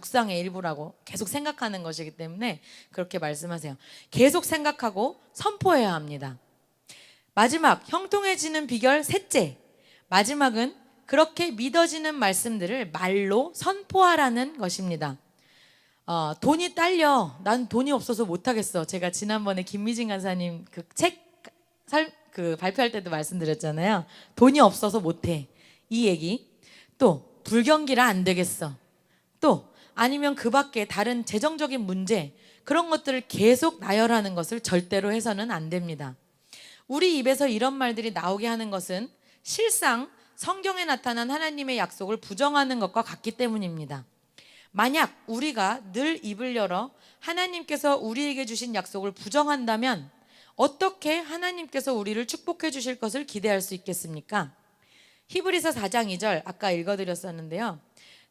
묵상의 일부라고 계속 생각하는 것이기 때문에 그렇게 말씀하세요. 계속 생각하고 선포해야 합니다. 마지막, 형통해지는 비결 셋째. 마지막은 그렇게 믿어지는 말씀들을 말로 선포하라는 것입니다. 돈이 딸려. 난 돈이 없어서 못하겠어. 제가 지난번에 김미진 간사님 그 책 발표할 때도 말씀드렸잖아요. 돈이 없어서 못해. 이 얘기. 또 불경기라 안 되겠어. 또 아니면 그 밖에 다른 재정적인 문제, 그런 것들을 계속 나열하는 것을 절대로 해서는 안 됩니다. 우리 입에서 이런 말들이 나오게 하는 것은 실상 성경에 나타난 하나님의 약속을 부정하는 것과 같기 때문입니다. 만약 우리가 늘 입을 열어 하나님께서 우리에게 주신 약속을 부정한다면 어떻게 하나님께서 우리를 축복해 주실 것을 기대할 수 있겠습니까? 히브리서 4장 2절 아까 읽어드렸었는데요.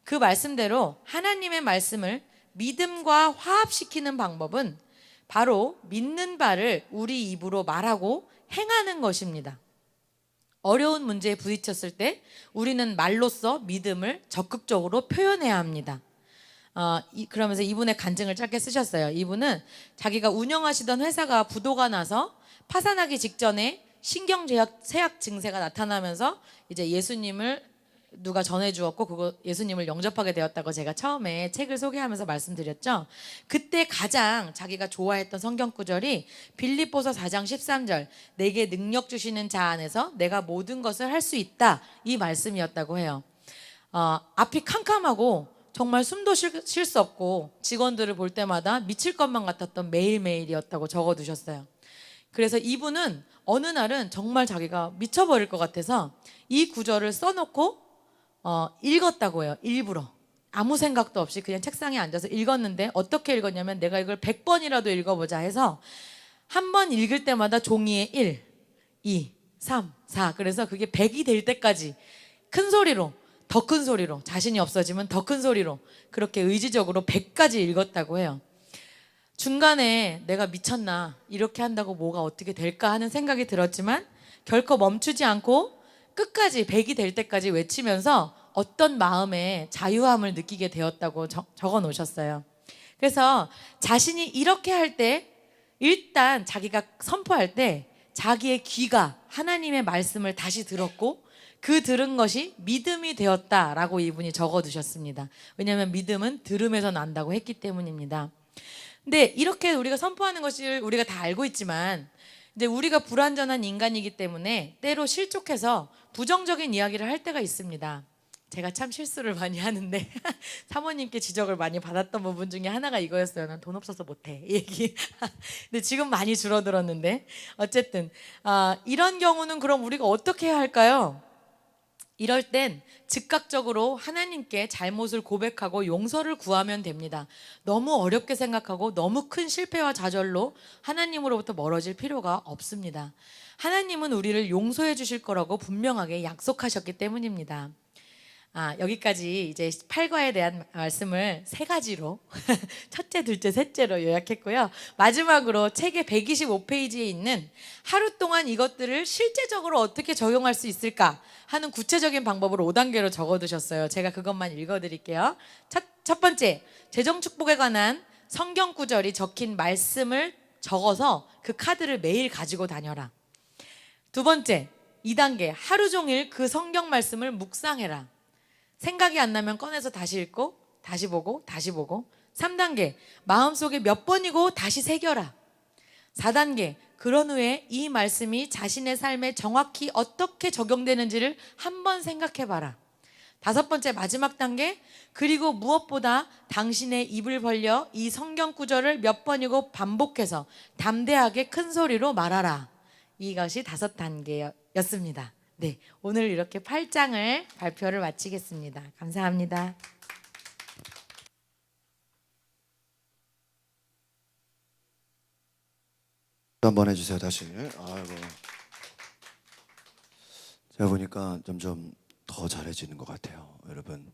그 말씀대로 하나님의 말씀을 믿음과 화합시키는 방법은 바로 믿는 바를 우리 입으로 말하고 행하는 것입니다. 어려운 문제에 부딪혔을 때 우리는 말로써 믿음을 적극적으로 표현해야 합니다. 그러면서 이분의 간증을 짧게 쓰셨어요. 이분은 자기가 운영하시던 회사가 부도가 나서 파산하기 직전에 신경쇠약 증세가 나타나면서 이제 예수님을 누가 전해주었고 그거 예수님을 영접하게 되었다고 제가 처음에 책을 소개하면서 말씀드렸죠. 그때 가장 자기가 좋아했던 성경 구절이 빌립보서 4장 13절, 내게 능력 주시는 자 안에서 내가 모든 것을 할 수 있다, 이 말씀이었다고 해요. 앞이 캄캄하고 정말 숨도 쉴 수 없고 직원들을 볼 때마다 미칠 것만 같았던 매일매일이었다고 적어두셨어요. 그래서 이분은 어느 날은 정말 자기가 미쳐버릴 것 같아서 이 구절을 써놓고 읽었다고 해요. 일부러 아무 생각도 없이 그냥 책상에 앉아서 읽었는데, 어떻게 읽었냐면 내가 이걸 100번이라도 읽어보자 해서 한 번 읽을 때마다 종이에 1, 2, 3, 4, 그래서 그게 100이 될 때까지 큰 소리로, 더 큰 소리로, 자신이 없어지면 더 큰 소리로 그렇게 의지적으로 100까지 읽었다고 해요. 중간에 내가 미쳤나, 이렇게 한다고 뭐가 어떻게 될까 하는 생각이 들었지만 결코 멈추지 않고 끝까지 100이 될 때까지 외치면서 어떤 마음의 자유함을 느끼게 되었다고 적어 놓으셨어요. 그래서 자신이 이렇게 할 때 일단 자기가 선포할 때 자기의 귀가 하나님의 말씀을 다시 들었고 그 들은 것이 믿음이 되었다라고 이분이 적어두셨습니다. 왜냐하면 믿음은 들음에서 난다고 했기 때문입니다. 근데 이렇게 우리가 선포하는 것을 우리가 다 알고 있지만 이제 우리가 불완전한 인간이기 때문에 때로 실족해서 부정적인 이야기를 할 때가 있습니다. 제가 참 실수를 많이 하는데 사모님께 지적을 많이 받았던 부분 중에 하나가 이거였어요. 난 돈 없어서 못해, 이 얘기. 근데 지금 많이 줄어들었는데 어쨌든 이런 경우는 그럼 우리가 어떻게 해야 할까요? 이럴 땐 즉각적으로 하나님께 잘못을 고백하고 용서를 구하면 됩니다. 너무 어렵게 생각하고 너무 큰 실패와 좌절로 하나님으로부터 멀어질 필요가 없습니다. 하나님은 우리를 용서해 주실 거라고 분명하게 약속하셨기 때문입니다. 여기까지 이제 8과에 대한 말씀을 3가지로 첫째, 둘째, 셋째로 요약했고요. 마지막으로 책의 125페이지에 있는 하루 동안 이것들을 실제적으로 어떻게 적용할 수 있을까 하는 구체적인 방법을 5단계로 적어두셨어요. 제가 그것만 읽어드릴게요. 첫 번째, 재정 축복에 관한 성경 구절이 적힌 말씀을 적어서 그 카드를 매일 가지고 다녀라. 두 번째, 2단계, 하루 종일 그 성경 말씀을 묵상해라. 생각이 안 나면 꺼내서 다시 읽고 다시 보고 다시 보고. 3단계, 마음속에 몇 번이고 다시 새겨라. 4단계, 그런 후에 이 말씀이 자신의 삶에 정확히 어떻게 적용되는지를 한번 생각해봐라. 5번째, 마지막 단계, 그리고 무엇보다 당신의 입을 벌려 이 성경 구절을 몇 번이고 반복해서 담대하게 큰 소리로 말하라. 이것이 5단계였습니다. 네, 오늘 이렇게 8장을 발표를 마치겠습니다. 감사합니다. 한번 해주세요. 다시. 아이고, 제가 보니까 점점 더 잘해지는 것 같아요. 여러분,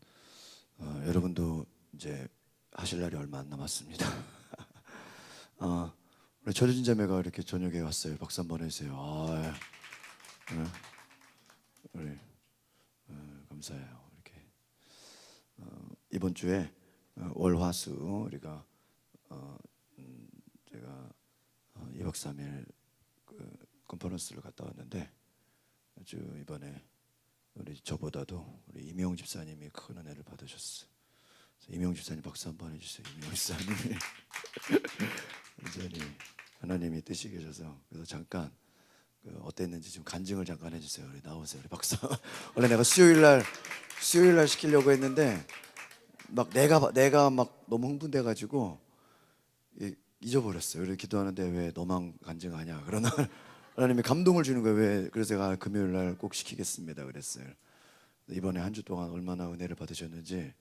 여러분도 이제 하실 날이 얼마 안 남았습니다. 우리 조준 자매가 이렇게 저녁에 왔어요. 박수 한번 해주세요. 우리 감사해요. 이렇게 이번 주에 월화수 우리가 제가 2박 3일 그 컨퍼런스를 갔다 왔는데 아주 이번에 우리 저보다도 우리 이명 집사님이 큰 은혜를 받으셨어요. 이명 집사님 박수 한번 해주세요. 이명 집사님이 완전히 하나님이 뜻이 계셔서 그래서 잠깐 그 어땠는지 좀 간증을 잠깐 해주세요. 우리 나오세요. 우리 박사. 원래 내가 수요일 날 시키려고 했는데 막 내가 막 너무 흥분돼가지고 잊어버렸어요. 그래서 기도하는데 왜 너만 간증하냐? 그러나 하나님이 감동을 주는 거예요. 왜? 그래서 제가 금요일 날 꼭 시키겠습니다. 그랬어요. 이번에 한 주 동안 얼마나 은혜를 받으셨는지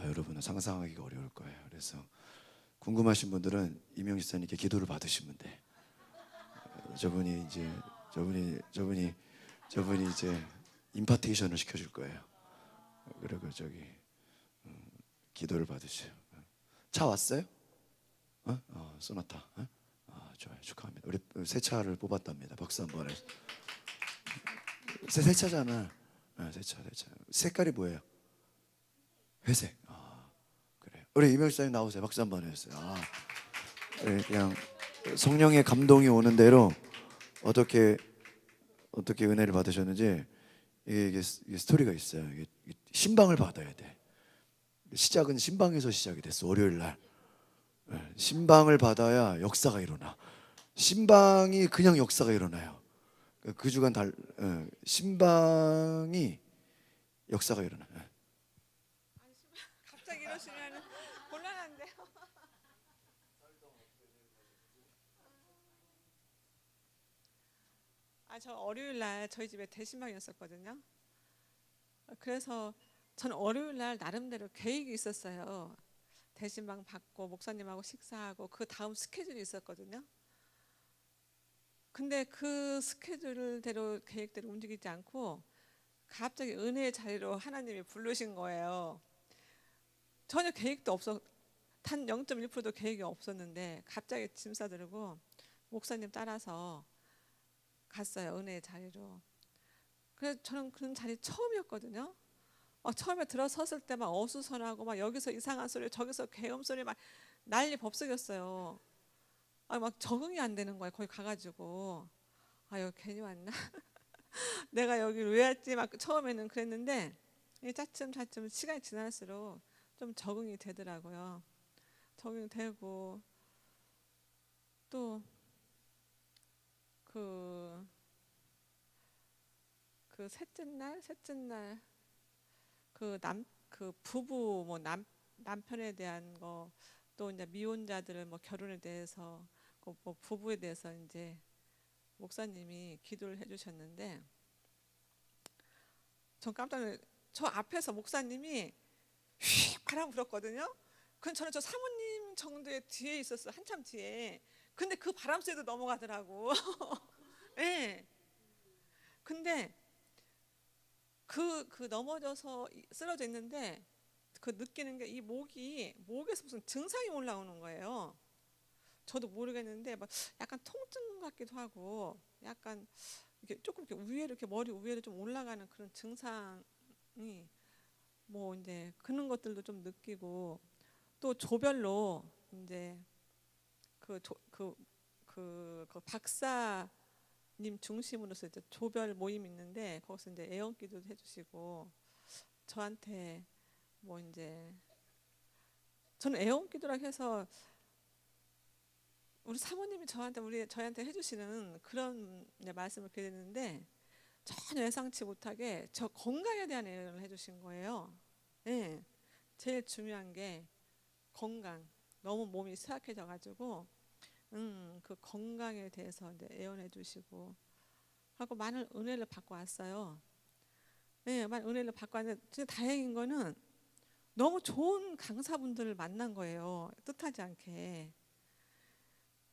여러분은 상상하기가 어려울 거예요. 그래서 궁금하신 분들은 이명 집사님께 기도를 받으시면 돼. 저분이 이제 임파테이션을 시켜줄 거예요. 그리고 저기 기도를 받으세요. 차 왔어요? 쏘나타. 좋아요. 축하합니다. 우리 새 차를 뽑았답니다. 박수 한번 해. 새 차잖아. 새 차. 색깔이 뭐예요? 회색. 그래요. 우리 이명수님 나오세요. 박수 한번 해주세요. 그냥 성령의 감동이 오는 대로 어떻게 은혜를 받으셨는지 이게 스토리가 있어요. 이게 신방을 받아야 돼. 시작은 신방에서 시작이 됐어. 월요일 날 신방을 받아야 역사가 일어나. 신방이 그냥 역사가 일어나요. 그 주간 신방이 역사가 일어나. 갑자기 이러시면 곤란한데요. 저 월요일 날 저희 집에 대신방이었었거든요. 그래서 저는 월요일 날 나름대로 계획이 있었어요. 대신방 받고 목사님하고 식사하고 그 다음 스케줄이 있었거든요. 근데 그 스케줄대로 계획대로 움직이지 않고 갑자기 은혜의 자리로 하나님이 부르신 거예요. 전혀 계획도 단 0.1%도 계획이 없었는데 갑자기 짐 싸들고 목사님 따라서 갔어요. 은혜의 자리로. 그래서 저는 그런 자리 처음이었거든요. 처음에 들어섰을 때 막 어수선하고 막 여기서 이상한 소리 저기서 괴음 소리 막 난리 법석이었어요. 막 적응이 안 되는 거예요. 거기 가가지고 여기 괜히 왔나? 내가 여기를 왜 왔지? 막 처음에는 그랬는데 차츰 시간이 지날수록 좀 적응이 되더라고요. 적응이 되고 또 그 셋째 날 그 부부 뭐 남편에 대한 거 또 이제 미혼자들은 뭐 결혼에 대해서 뭐 부부에 대해서 이제 목사님이 기도를 해주셨는데 전 깜짝 놀랐어요. 저 앞에서 목사님이 휙 바람 불었거든요. 그럼 저는 저 사모님 정도의 뒤에 있었어요. 한참 뒤에. 근데 그 바람 쐬도 넘어가더라고. 네. 근데 그 넘어져서 쓰러져 있는데 그 느끼는 게 이 목에서 무슨 증상이 올라오는 거예요. 저도 모르겠는데 막 약간 통증 같기도 하고 약간 이렇게 조금 이렇게 위에로 이렇게 머리 위에로 좀 올라가는 그런 증상이 뭐 이제 그런 것들도 좀 느끼고 또 조별로 이제 그 박사님 중심으로서 이제 조별 모임 있는데 거기서 이제 애원기도도 해주시고 저한테 뭐 이제 저는 애원기도라 해서 우리 사모님이 저희한테 해주시는 그런 말씀을 드리는데 전혀 예상치 못하게 저 건강에 대한 애원을 해주신 거예요. 네. 제일 중요한 게 건강. 너무 몸이 쇠약해져가지고 그 건강에 대해서 이제 애원해 주시고 하고 많은 은혜를 받고 왔어요. 네, 많은 은혜를 받고 왔는데 진짜 다행인 거는 너무 좋은 강사분들을 만난 거예요. 뜻하지 않게.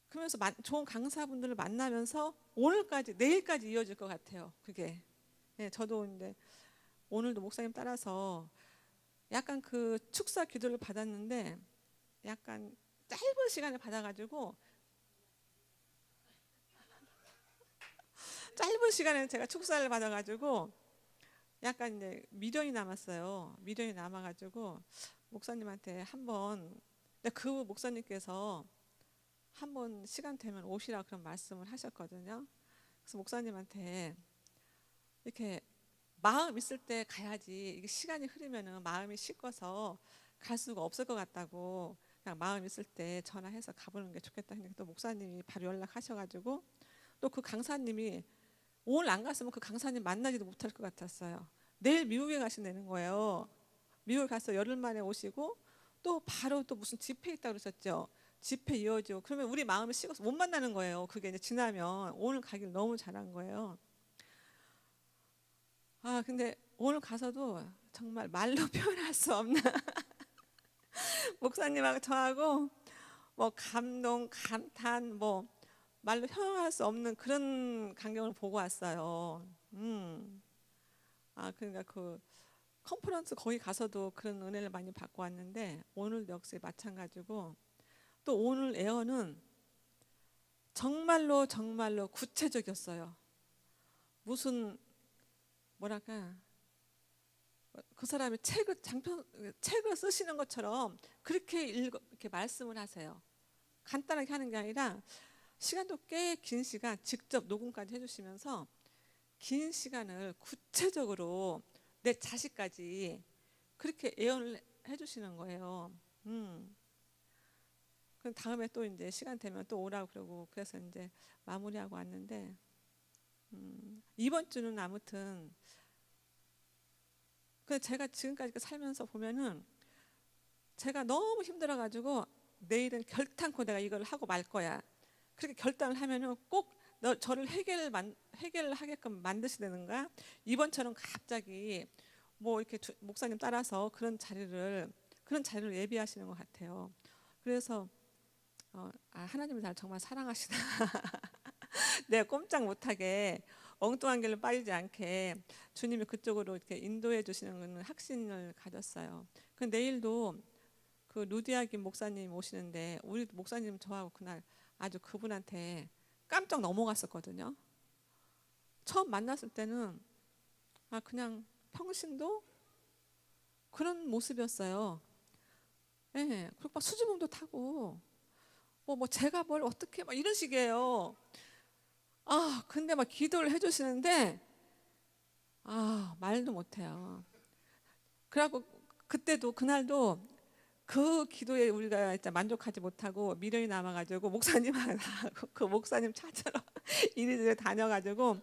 그러면서 좋은 강사분들을 만나면서 내일까지 이어질 것 같아요. 그게. 네, 저도 이제 오늘도 목사님 따라서 약간 그 축사 기도를 받았는데 약간 짧은 시간에 받아가지고 짧은 시간에 제가 축사를 받아가지고 약간 이제 미련이 남았어요. 미련이 남아가지고 목사님한테 한번, 근데 그 목사님께서 한번 시간 되면 오시라 그런 말씀을 하셨거든요. 그래서 목사님한테 이렇게 마음 있을 때 가야지, 이게 시간이 흐르면은 마음이 식어서 갈 수가 없을 것 같다고, 그냥 마음 있을 때 전화해서 가보는 게 좋겠다 했는데, 또 목사님이 바로 연락하셔가지고, 또 그 강사님이 오늘 안 갔으면 그 강사님 만나지도 못할 것 같았어요. 내일 미국에 가신다는 거예요. 미국에 가서 열흘 만에 오시고, 또 바로 또 무슨 집회 있다고 그러셨죠. 집회 이어지고, 그러면 우리 마음이 식어서 못 만나는 거예요. 그게 이제 지나면. 오늘 가길 너무 잘한 거예요. 아, 근데 오늘 가서도 정말 말로 표현할 수 없는 목사님하고 저하고 뭐 감동, 감탄, 뭐 말로 표현할 수 없는 그런 광경을 보고 왔어요. 아, 그러니까 그 컨퍼런스 거기 가서도 그런 은혜를 많이 받고 왔는데, 오늘 역시 마찬가지고, 또 오늘 애언은 정말로 정말로 구체적이었어요. 무슨 뭐랄까, 그 사람이 책을 쓰시는 것처럼 그렇게 이렇게 말씀을 하세요. 간단하게 하는 게 아니라 시간도 꽤 긴 시간 직접 녹음까지 해주시면서 긴 시간을 구체적으로 내 자식까지 그렇게 예언을 해주시는 거예요. 그럼 다음에 또 이제 시간 되면 또 오라고 그러고, 그래서 이제 마무리하고 왔는데, 이번 주는 아무튼 그 제가 지금까지 살면서 보면은 제가 너무 힘들어가지고 내일은 결단코 내가 이걸 하고 말 거야, 그렇게 결단을 하면은 꼭 저를 해결을 하게끔 만드시는가. 이번처럼 갑자기 뭐 이렇게 목사님 따라서 그런 자리를 예비하시는 것 같아요. 그래서 하나님이 날 정말 사랑하시다. 내가 꼼짝 못하게 엉뚱한 길로 빠지지 않게 주님이 그쪽으로 이렇게 인도해 주시는 확신을 가졌어요. 그 내일도 그 루디아 김 목사님 오시는데, 우리 목사님 저하고 그날 아주 그분한테 깜짝 넘어갔었거든요. 처음 만났을 때는 그냥 평신도 그런 모습이었어요. 예, 그리고 막 수줍음도 타고 뭐 제가 뭘 어떻게 막 이런 식이에요. 근데 막 기도를 해주시는데 말도 못해요. 그래갖고 그때도 그날도 그 기도에 우리가 진짜 만족하지 못하고 미련이 남아가지고 목사님하고 그 목사님 찾으러 이리저리 다녀가지고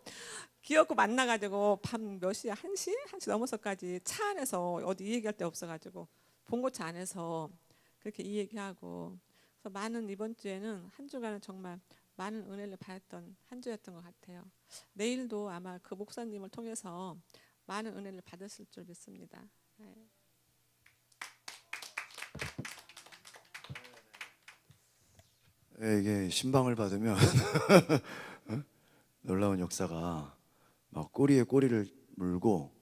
기어코 만나가지고 밤 몇 시에 1시 넘어서까지 차 안에서 어디 이 얘기할 데 없어가지고 봉고차 안에서 그렇게 이 얘기하고, 그래서 많은 이번 주에는 한 주간은 정말 많은 은혜를 받았던 한 주였던 것 같아요. 내일도 아마 그 목사님을 통해서 많은 은혜를 받으실 줄 믿습니다. 네. 이게 신방을 받으면 놀라운 역사가 막 꼬리에 꼬리를 물고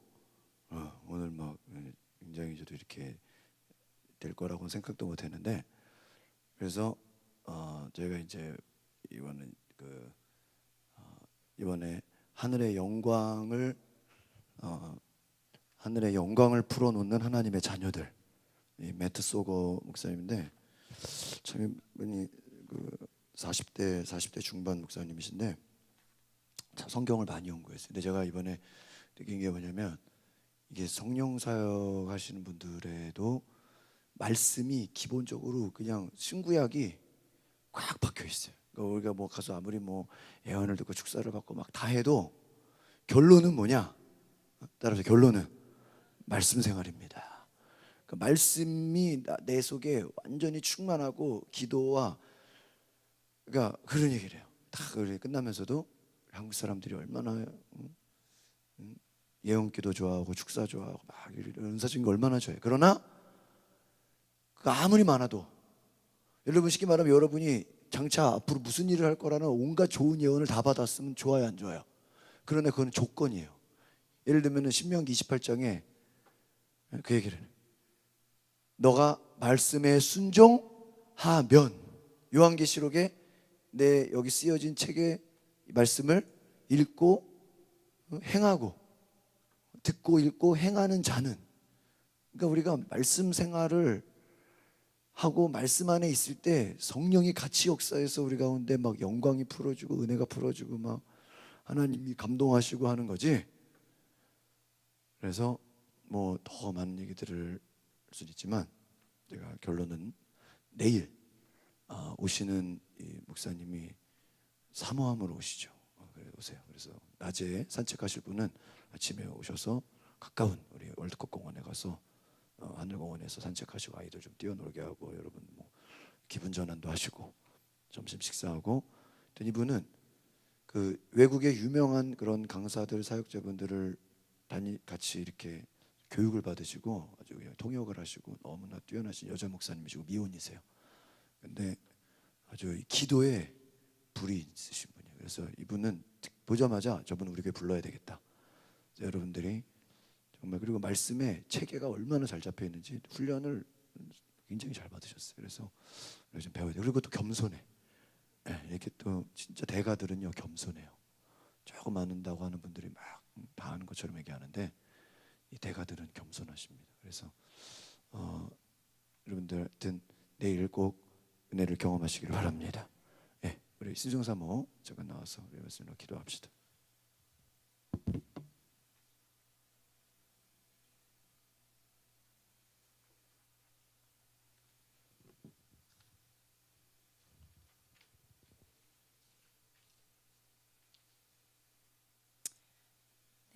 오늘 막 굉장히 저도 이렇게 될 거라고 생각도 못했는데, 그래서 저희가 이제 이번에 하늘의 영광을 풀어놓는 하나님의 자녀들, 이 매트 소거 목사님인데, 참 이분이 그 40대 중반 목사님이신데 참 성경을 많이 연구했어요. 근데 제가 이번에 느낀 게 뭐냐면, 이게 성령 사역 하시는 분들에도 말씀이 기본적으로 그냥 신구약이 꽉 박혀 있어요. 그러니까 우리가 뭐 가서 아무리 뭐 예언을 듣고 축사를 받고 막 다 해도 결론은 뭐냐? 따라서 결론은 말씀 생활입니다. 그 말씀이 내 속에 완전히 충만하고, 기도와 그러니까 그런 얘기를 해요. 다 끝나면서도 한국 사람들이 얼마나 예언기도 좋아하고 축사 좋아하고 막 은사적인 거 얼마나 좋아해요. 그러나 그 아무리 많아도, 여러분 쉽게 말하면 여러분이 장차 앞으로 무슨 일을 할 거라는 온갖 좋은 예언을 다 받았으면 좋아요, 안 좋아요? 그러나 그건 조건이에요. 예를 들면 신명기 28장에 그 얘기를 해요. 너가 말씀에 순종하면, 요한계시록에 내 여기 쓰여진 책의 말씀을 읽고 행하고, 듣고 읽고 행하는 자는 그러니까 우리가 말씀 생활을 하고 말씀 안에 있을 때 성령이 같이 역사해서 우리 가운데 막 영광이 풀어주고 은혜가 풀어주고 막 하나님이 감동하시고 하는 거지. 그래서 뭐 더 많은 얘기들을 할 수 있지만 제가 결론은 내일 오시는 이 목사님이 사모함으로 오시죠. 그래 오세요. 그래서 낮에 산책하실 분은 아침에 오셔서 가까운 우리 월드컵 공원에 가서 하늘공원에서 산책하시고 아이들 좀 뛰어놀게 하고 여러분 뭐 기분 전환도 하시고 점심 식사하고. 이분은 그 외국의 유명한 그런 강사들 사역자분들을 같이 이렇게 교육을 받으시고 아주 그냥 통역을 하시고 너무나 뛰어나신 여자 목사님이시고 미혼이세요. 근데 아주 이 기도에 불이 있으신 분이에요. 그래서 이분은 보자마자 저분 우리 교회 불러야 되겠다. 여러분들이 정말 그리고 말씀에 체계가 얼마나 잘 잡혀 있는지 훈련을 굉장히 잘 받으셨어요. 그래서 좀 배워야 돼요. 그리고 또 겸손해. 이렇게 또 진짜 대가들은요 겸손해요. 조금 안는다고 하는 분들이 막 다 아는 것처럼 얘기하는데 이 대가들은 겸손하십니다. 그래서 여러분들 하여튼 내일 꼭 은혜를 경험하시길 바랍니다. 우리 신중사모 잠깐 나와서 우리 말씀으로 기도합시다.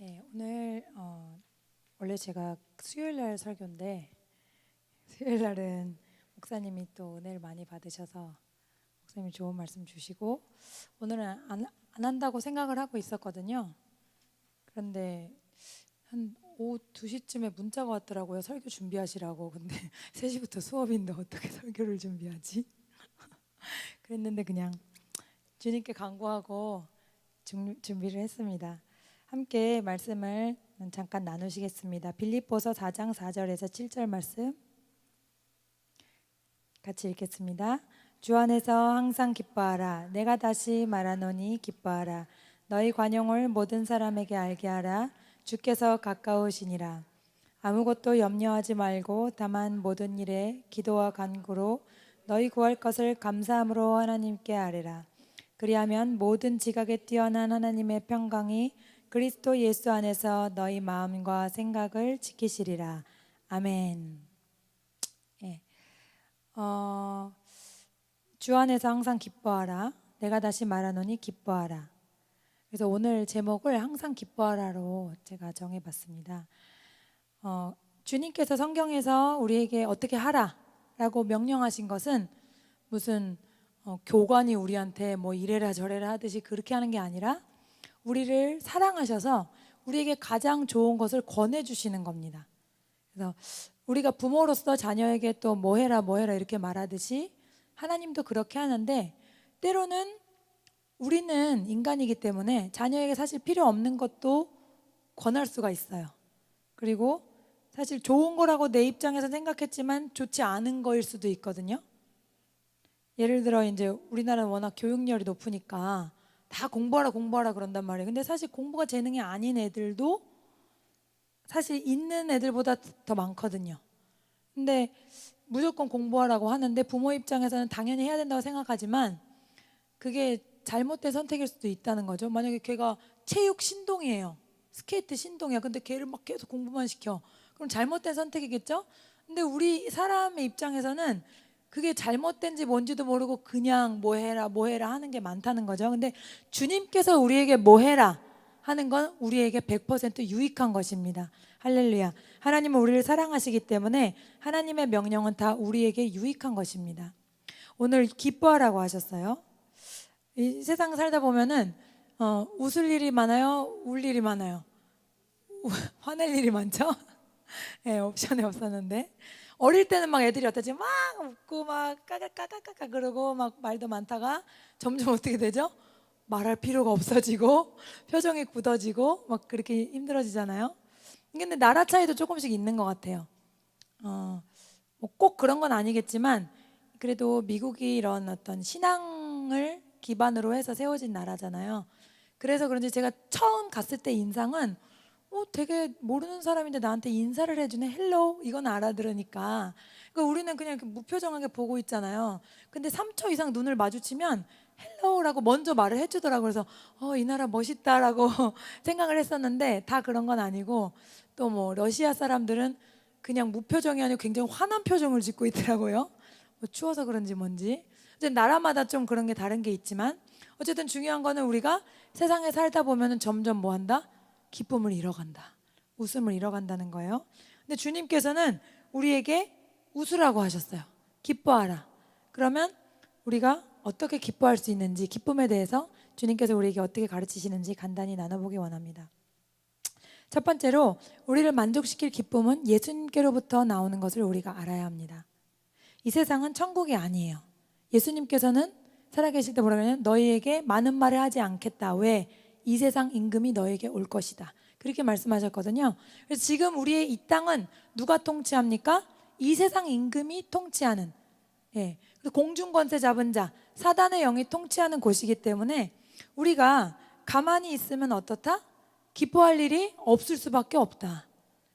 네, 오늘 원래 제가 수요일 날 설교인데 수요일 날은 목사님이 또 은혜를 많이 받으셔서 목사님이 좋은 말씀 주시고 오늘은 안 한다고 생각을 하고 있었거든요. 그런데 한 오후 2시쯤에 문자가 왔더라고요. 설교 준비하시라고. 근데 3시부터 수업인데 어떻게 설교를 준비하지? 그랬는데 그냥 주님께 간구하고 준비를 했습니다. 함께 말씀을 잠깐 나누시겠습니다. 빌립보서 4장 4절에서 7절 말씀 같이 읽겠습니다. 주 안에서 항상 기뻐하라. 내가 다시 말하노니 기뻐하라. 너희 관용을 모든 사람에게 알게 하라. 주께서 가까우시니라. 아무것도 염려하지 말고 다만 모든 일에 기도와 간구로 너희 구할 것을 감사함으로 하나님께 아뢰라. 그리하면 모든 지각에 뛰어난 하나님의 평강이 그리스도 예수 안에서 너희 마음과 생각을 지키시리라. 아멘. 주 안에서 항상 기뻐하라. 내가 다시 말하노니 기뻐하라. 그래서 오늘 제목을 항상 기뻐하라로 제가 정해봤습니다. 주님께서 성경에서 우리에게 어떻게 하라라고 명령하신 것은 무슨 교관이 우리한테 뭐 이래라 저래라 하듯이 그렇게 하는 게 아니라 우리를 사랑하셔서 우리에게 가장 좋은 것을 권해주시는 겁니다. 그래서 우리가 부모로서 자녀에게 또 뭐 해라 이렇게 말하듯이 하나님도 그렇게 하는데 때로는 우리는 인간이기 때문에 자녀에게 사실 필요 없는 것도 권할 수가 있어요. 그리고 사실 좋은 거라고 내 입장에서 생각했지만 좋지 않은 거일 수도 있거든요. 예를 들어 이제 우리나라는 워낙 교육열이 높으니까 다 공부하라 그런단 말이에요. 근데 사실 공부가 재능이 아닌 애들도 사실 있는 애들보다 더 많거든요. 근데 무조건 공부하라고 하는데 부모 입장에서는 당연히 해야 된다고 생각하지만 그게 잘못된 선택일 수도 있다는 거죠. 만약에 걔가 체육 신동이에요. 스케이트 신동이야. 근데 걔를 막 계속 공부만 시켜. 그럼 잘못된 선택이겠죠? 근데 우리 사람의 입장에서는 그게 잘못된지 뭔지도 모르고 그냥 뭐 해라 하는 게 많다는 거죠. 근데 주님께서 우리에게 뭐 해라 하는 건 우리에게 100% 유익한 것입니다. 할렐루야. 하나님은 우리를 사랑하시기 때문에 하나님의 명령은 다 우리에게 유익한 것입니다. 오늘 기뻐하라고 하셨어요. 이 세상 살다 보면은 웃을 일이 많아요? 울 일이 많아요? 화낼 일이 많죠? 네, 옵션에 없었는데 어릴 때는 막 애들이 어떠지? 막 웃고 막 까까까까까 그러고 막 말도 많다가 점점 어떻게 되죠? 말할 필요가 없어지고 표정이 굳어지고 막 그렇게 힘들어지잖아요. 근데 나라 차이도 조금씩 있는 것 같아요. 뭐 꼭 그런 건 아니겠지만 그래도 미국이 이런 어떤 신앙을 기반으로 해서 세워진 나라잖아요. 그래서 그런지 제가 처음 갔을 때 인상은 되게 모르는 사람인데 나한테 인사를 해주네. 헬로 이건 알아들으니까. 그러니까 우리는 그냥 이렇게 무표정하게 보고 있잖아요. 근데 3초 이상 눈을 마주치면 헬로라고 먼저 말을 해주더라고요. 그래서 이 나라 멋있다라고 생각을 했었는데 다 그런 건 아니고, 또 뭐 러시아 사람들은 그냥 무표정이 아니고 굉장히 화난 표정을 짓고 있더라고요. 뭐 추워서 그런지 뭔지. 어쨌든 나라마다 좀 그런 게 다른 게 있지만, 어쨌든 중요한 거는 우리가 세상에 살다 보면은 점점 뭐 한다? 기쁨을 잃어간다. 웃음을 잃어간다는 거예요. 근데 주님께서는 우리에게 웃으라고 하셨어요. 기뻐하라. 그러면 우리가 어떻게 기뻐할 수 있는지, 기쁨에 대해서 주님께서 우리에게 어떻게 가르치시는지 간단히 나눠보기 원합니다. 첫 번째로, 우리를 만족시킬 기쁨은 예수님께로부터 나오는 것을 우리가 알아야 합니다. 이 세상은 천국이 아니에요. 예수님께서는 살아계실 때 뭐라 그러냐면 너희에게 많은 말을 하지 않겠다. 왜? 이 세상 임금이 너에게 올 것이다. 그렇게 말씀하셨거든요. 그래서 지금 우리의 이 땅은 누가 통치합니까? 이 세상 임금이 통치하는, 공중권세 잡은 자, 사단의 영이 통치하는 곳이기 때문에 우리가 가만히 있으면 어떻다? 기뻐할 일이 없을 수밖에 없다.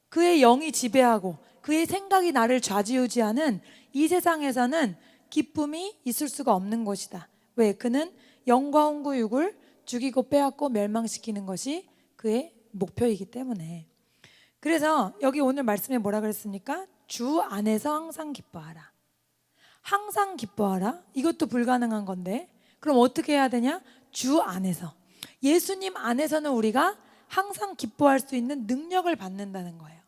그의 영이 지배하고 그의 생각이 나를 좌지우지하는 이 세상에서는 기쁨이 있을 수가 없는 것이다. 왜? 그는 영과 홍구 육을 죽이고 빼앗고 멸망시키는 것이 그의 목표이기 때문에. 그래서 여기 오늘 말씀에 뭐라 그랬습니까? 주 안에서 항상 기뻐하라. 항상 기뻐하라. 이것도 불가능한 건데 그럼 어떻게 해야 되냐? 주 안에서, 예수님 안에서는 우리가 항상 기뻐할 수 있는 능력을 받는다는 거예요.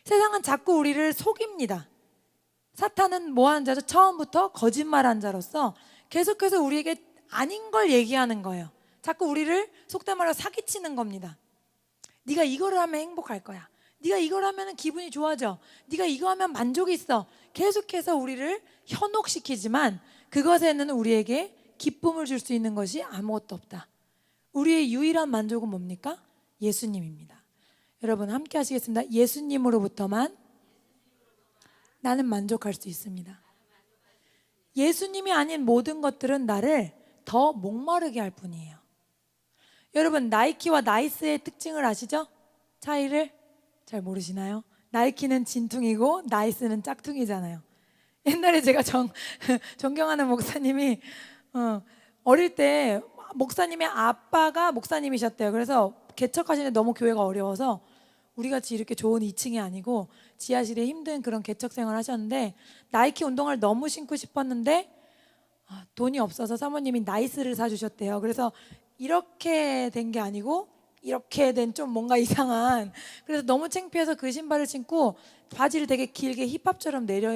세상은 자꾸 우리를 속입니다. 사탄은 뭐 하는 자죠? 처음부터 거짓말한 자로서 계속해서 우리에게 아닌 걸 얘기하는 거예요. 자꾸 우리를 속된 말로 사기치는 겁니다. 네가 이거를 하면 행복할 거야. 네가 이걸 하면 기분이 좋아져. 네가 이거 하면 만족이 있어. 계속해서 우리를 현혹시키지만 그것에는 우리에게 기쁨을 줄 수 있는 것이 아무것도 없다. 우리의 유일한 만족은 뭡니까? 예수님입니다. 여러분 함께 하시겠습니다. 예수님으로부터만 나는 만족할 수 있습니다. 예수님이 아닌 모든 것들은 나를 더 목마르게 할 뿐이에요. 여러분 나이키와 나이스의 특징을 아시죠? 차이를 잘 모르시나요? 나이키는 진퉁이고 나이스는 짝퉁이잖아요. 옛날에 제가 존경하는 목사님이 어릴 때 목사님의 아빠가 목사님이셨대요. 그래서 개척하시는데 너무 교회가 어려워서 우리같이 이렇게 좋은 2층이 아니고 지하실에 힘든 그런 개척 생활을 하셨는데 나이키 운동화를 너무 신고 싶었는데 돈이 없어서 사모님이 나이스를 사주셨대요. 그래서 이렇게 된 게 아니고 이렇게 된 좀 뭔가 이상한, 그래서 너무 창피해서 그 신발을 신고 바지를 되게 길게 힙합처럼 내려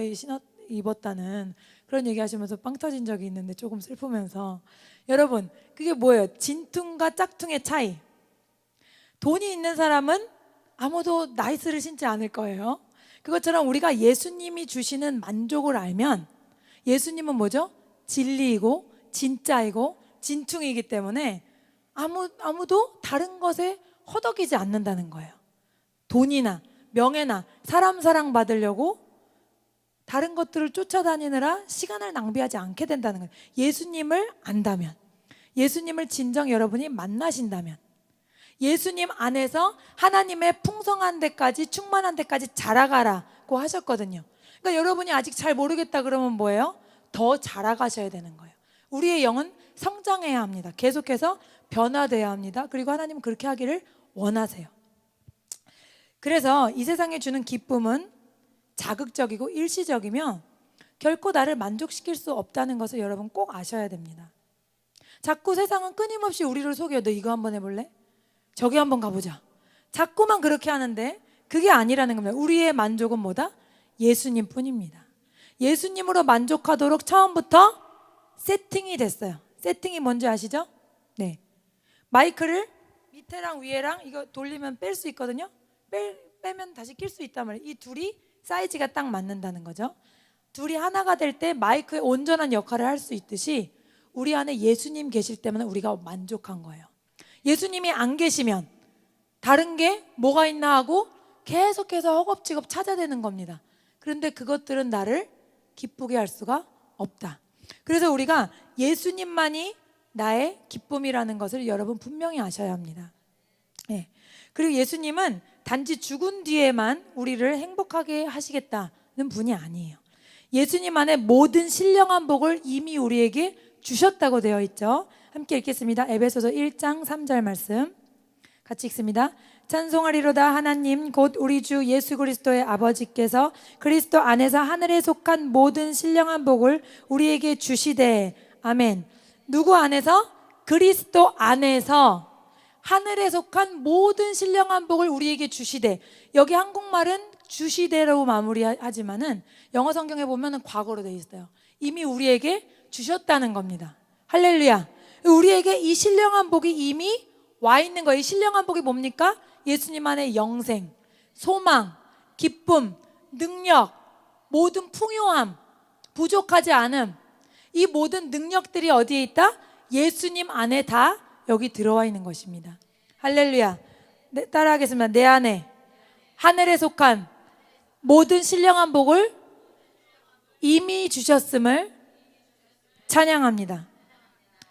입었다는 그런 얘기 하시면서 빵 터진 적이 있는데 조금 슬프면서, 여러분 그게 뭐예요? 진퉁과 짝퉁의 차이. 돈이 있는 사람은 아무도 나이스를 신지 않을 거예요. 그것처럼 우리가 예수님이 주시는 만족을 알면, 예수님은 뭐죠? 진리이고 진짜이고 진퉁이기 때문에 아무도 다른 것에 허덕이지 않는다는 거예요. 돈이나 명예나 사람 사랑 받으려고 다른 것들을 쫓아다니느라 시간을 낭비하지 않게 된다는 거예요. 예수님을 안다면, 예수님을 진정 여러분이 만나신다면, 예수님 안에서 하나님의 풍성한 데까지, 충만한 데까지 자라가라고 하셨거든요. 그러니까 여러분이 아직 잘 모르겠다 그러면 뭐예요? 더 자라가셔야 되는 거예요. 우리의 영은 성장해야 합니다. 계속해서 변화돼야 합니다. 그리고 하나님은 그렇게 하기를 원하세요. 그래서 이 세상에 주는 기쁨은 자극적이고 일시적이며 결코 나를 만족시킬 수 없다는 것을 여러분 꼭 아셔야 됩니다. 자꾸 세상은 끊임없이 우리를 속여. 너 이거 한번 해볼래? 저기 한번 가보자. 자꾸만 그렇게 하는데 그게 아니라는 겁니다. 우리의 만족은 뭐다? 예수님 뿐입니다. 예수님으로 만족하도록 처음부터 세팅이 됐어요. 세팅이 뭔지 아시죠? 네. 마이크를 밑에랑 위에랑 이거 돌리면 뺄 수 있거든요. 빼면 다시 낄 수 있단 말이에요. 이 둘이 사이즈가 딱 맞는다는 거죠. 둘이 하나가 될 때 마이크의 온전한 역할을 할 수 있듯이 우리 안에 예수님 계실 때만 우리가 만족한 거예요. 예수님이 안 계시면 다른 게 뭐가 있나 하고 계속해서 허겁지겁 찾아대는 겁니다. 그런데 그것들은 나를 기쁘게 할 수가 없다. 그래서 우리가 예수님만이 나의 기쁨이라는 것을 여러분 분명히 아셔야 합니다. 네. 그리고 예수님은 단지 죽은 뒤에만 우리를 행복하게 하시겠다는 분이 아니에요. 예수님 안에 모든 신령한 복을 이미 우리에게 주셨다고 되어 있죠. 함께 읽겠습니다. 에베소서 1장 3절 말씀 같이 읽습니다. 찬송하리로다 하나님 곧 우리 주 예수 그리스도의 아버지께서 그리스도 안에서 하늘에 속한 모든 신령한 복을 우리에게 주시되. 아멘. 누구 안에서? 그리스도 안에서 하늘에 속한 모든 신령한 복을 우리에게 주시되. 여기 한국말은 주시되로 마무리하지만은 영어 성경에 보면은 과거로 되어 있어요. 이미 우리에게 주셨다는 겁니다. 할렐루야. 우리에게 이 신령한 복이 이미 와 있는 거예요. 이 신령한 복이 뭡니까? 예수님 안에 영생, 소망, 기쁨, 능력, 모든 풍요함, 부족하지 않음, 이 모든 능력들이 어디에 있다? 예수님 안에 다 여기 들어와 있는 것입니다. 할렐루야. 따라하겠습니다. 내 안에 하늘에 속한 모든 신령한 복을 이미 주셨음을 찬양합니다.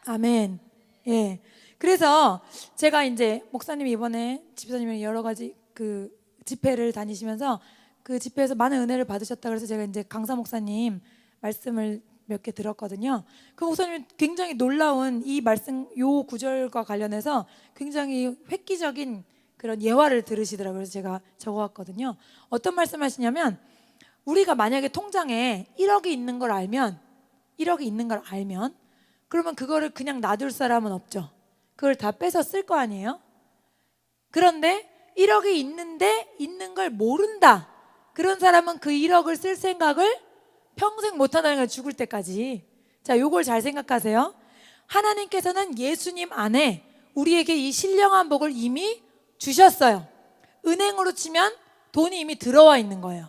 아멘. 예. 그래서 제가 이제 목사님이 이번에 집사님이 여러 가지 그 집회를 다니시면서 그 집회에서 많은 은혜를 받으셨다 그래서 제가 이제 강사 목사님 말씀을 몇 개 들었거든요. 그 목사님이 굉장히 놀라운 이 말씀 요 구절과 관련해서 굉장히 획기적인 그런 예화를 들으시더라고요. 그래서 제가 적어왔거든요. 어떤 말씀하시냐면 우리가 만약에 통장에 1억이 있는 걸 알면 그러면 그거를 그냥 놔둘 사람은 없죠. 그걸 다 빼서 쓸 거 아니에요? 그런데 1억이 있는데 있는 걸 모른다. 그런 사람은 그 1억을 쓸 생각을 평생 못한다는 거예요. 죽을 때까지. 자, 요걸 잘 생각하세요. 하나님께서는 예수님 안에 우리에게 이 신령한 복을 이미 주셨어요. 은행으로 치면 돈이 이미 들어와 있는 거예요.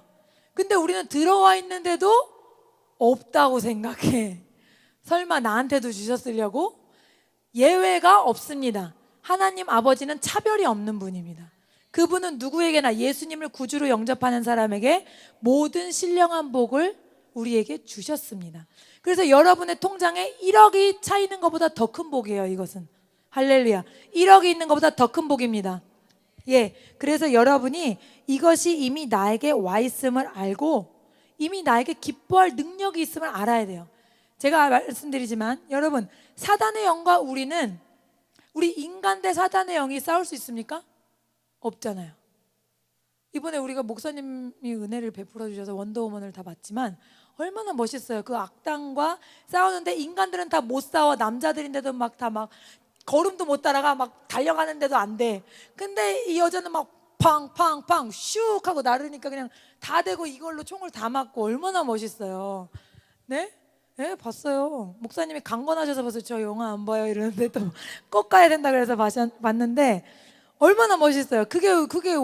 근데 우리는 들어와 있는데도 없다고 생각해. 설마 나한테도 주셨으려고? 예외가 없습니다. 하나님 아버지는 차별이 없는 분입니다. 그분은 누구에게나 예수님을 구주로 영접하는 사람에게 모든 신령한 복을 우리에게 주셨습니다. 그래서 여러분의 통장에 1억이 차 있는 것보다 더 큰 복이에요. 이것은 할렐루야. 1억이 있는 것보다 더 큰 복입니다. 예, 그래서 여러분이 이것이 이미 나에게 와 있음을 알고 이미 나에게 기뻐할 능력이 있음을 알아야 돼요. 제가 말씀드리지만 여러분, 사단의 영과 우리 인간 대 사단의 영이 싸울 수 있습니까? 없잖아요. 이번에 우리가 목사님이 은혜를 베풀어 주셔서 원더우먼을 다 봤지만 얼마나 멋있어요. 그 악당과 싸우는데 인간들은 다 못 싸워. 남자들인데도 막 걸음도 못 따라가. 막 달려가는데도 안 돼. 근데 이 여자는 막 팡팡팡 슉 하고 나르니까 그냥 다 되고 이걸로 총을 다 맞고 얼마나 멋있어요. 네? 네, 봤어요. 목사님이 강건하셔서 봐서 저 영화 안 봐요 이러는데 또 꼭 가야 된다 그래서 봤는데 얼마나 멋있어요. 그게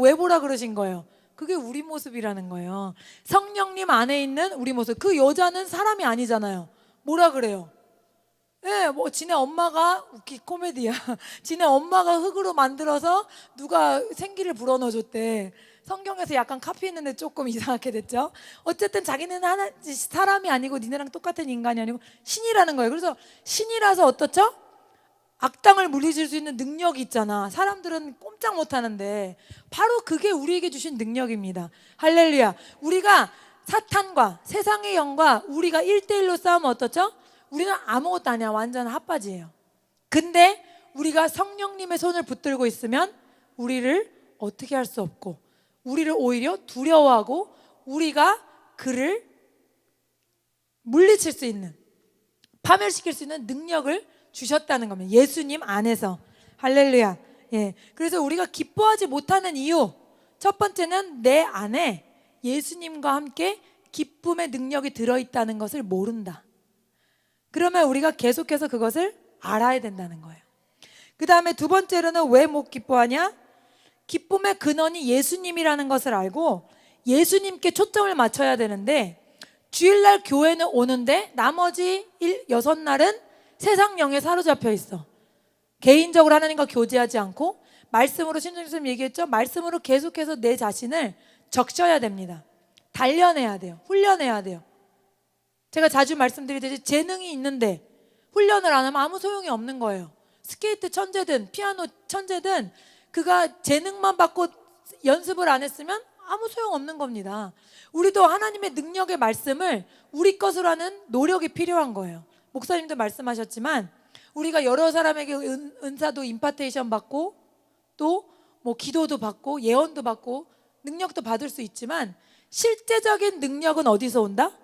왜 보라 그러신 거예요? 그게 우리 모습이라는 거예요. 성령님 안에 있는 우리 모습. 그 여자는 사람이 아니잖아요. 뭐라 그래요? 예, 뭐 지네 엄마가 코미디야. 지네 엄마가 흙으로 만들어서 누가 생기를 불어넣어줬대. 성경에서 약간 카피했는데 조금 이상하게 됐죠. 어쨌든 자기는 사람이 아니고 니네랑 똑같은 인간이 아니고 신이라는 거예요. 그래서 신이라서 어떻죠? 악당을 물리칠 수 있는 능력이 있잖아. 사람들은 꼼짝 못하는데 바로 그게 우리에게 주신 능력입니다. 할렐루야. 우리가 사탄과 세상의 영과 우리가 1대1로 싸우면 어떻죠? 우리는 아무것도 아니야. 완전 핫바지예요. 근데 우리가 성령님의 손을 붙들고 있으면 우리를 어떻게 할 수 없고 우리를 오히려 두려워하고 우리가 그를 물리칠 수 있는, 파멸시킬 수 있는 능력을 주셨다는 겁니다. 예수님 안에서. 할렐루야. 예. 그래서 우리가 기뻐하지 못하는 이유, 첫 번째는 내 안에 예수님과 함께 기쁨의 능력이 들어있다는 것을 모른다. 그러면 우리가 계속해서 그것을 알아야 된다는 거예요. 그 다음에 두 번째로는 왜 못 기뻐하냐? 기쁨의 근원이 예수님이라는 것을 알고 예수님께 초점을 맞춰야 되는데 주일날 교회는 오는데 나머지 6날은 세상 영에 사로잡혀 있어. 개인적으로 하나님과 교제하지 않고 말씀으로, 신정수님 얘기했죠? 말씀으로 계속해서 내 자신을 적셔야 됩니다. 단련해야 돼요. 훈련해야 돼요. 제가 자주 말씀드리듯이 재능이 있는데 훈련을 안 하면 아무 소용이 없는 거예요. 스케이트 천재든 피아노 천재든 그가 재능만 받고 연습을 안 했으면 아무 소용 없는 겁니다. 우리도 하나님의 능력의 말씀을 우리 것으로 하는 노력이 필요한 거예요. 목사님도 말씀하셨지만 우리가 여러 사람에게 은사도 임파테이션 받고 또 뭐 기도도 받고 예언도 받고 능력도 받을 수 있지만 실제적인 능력은 어디서 온다?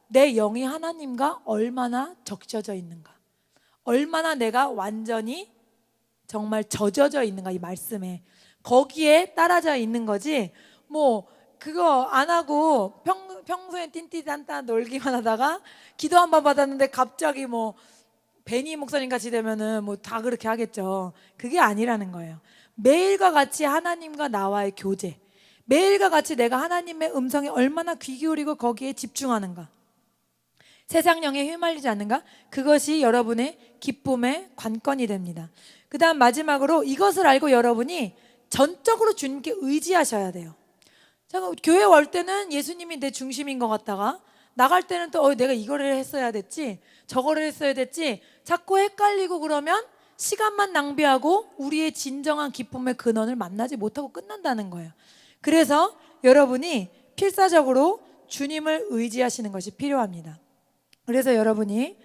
내 영이 하나님과 얼마나 적셔져 있는가, 얼마나 내가 완전히 정말 젖어져 있는가, 이 말씀에 거기에 따라져 있는 거지. 뭐 그거 안 하고 평소에 띵띠단따 놀기만 하다가 기도 한 번 받았는데 갑자기 뭐 베니 목사님 같이 되면은 뭐 다 그렇게 하겠죠. 그게 아니라는 거예요. 매일과 같이 하나님과 나와의 교제, 매일과 같이 내가 하나님의 음성에 얼마나 귀 기울이고 거기에 집중하는가, 세상 영에 휘말리지 않는가, 그것이 여러분의 기쁨의 관건이 됩니다. 그 다음 마지막으로 이것을 알고 여러분이 전적으로 주님께 의지하셔야 돼요. 잠깐, 교회 올 때는 예수님이 내 중심인 것 같다가 나갈 때는 또 내가 이거를 했어야 됐지 저거를 했어야 됐지 자꾸 헷갈리고 그러면 시간만 낭비하고 우리의 진정한 기쁨의 근원을 만나지 못하고 끝난다는 거예요. 그래서 여러분이 필사적으로 주님을 의지하시는 것이 필요합니다. 그래서 여러분이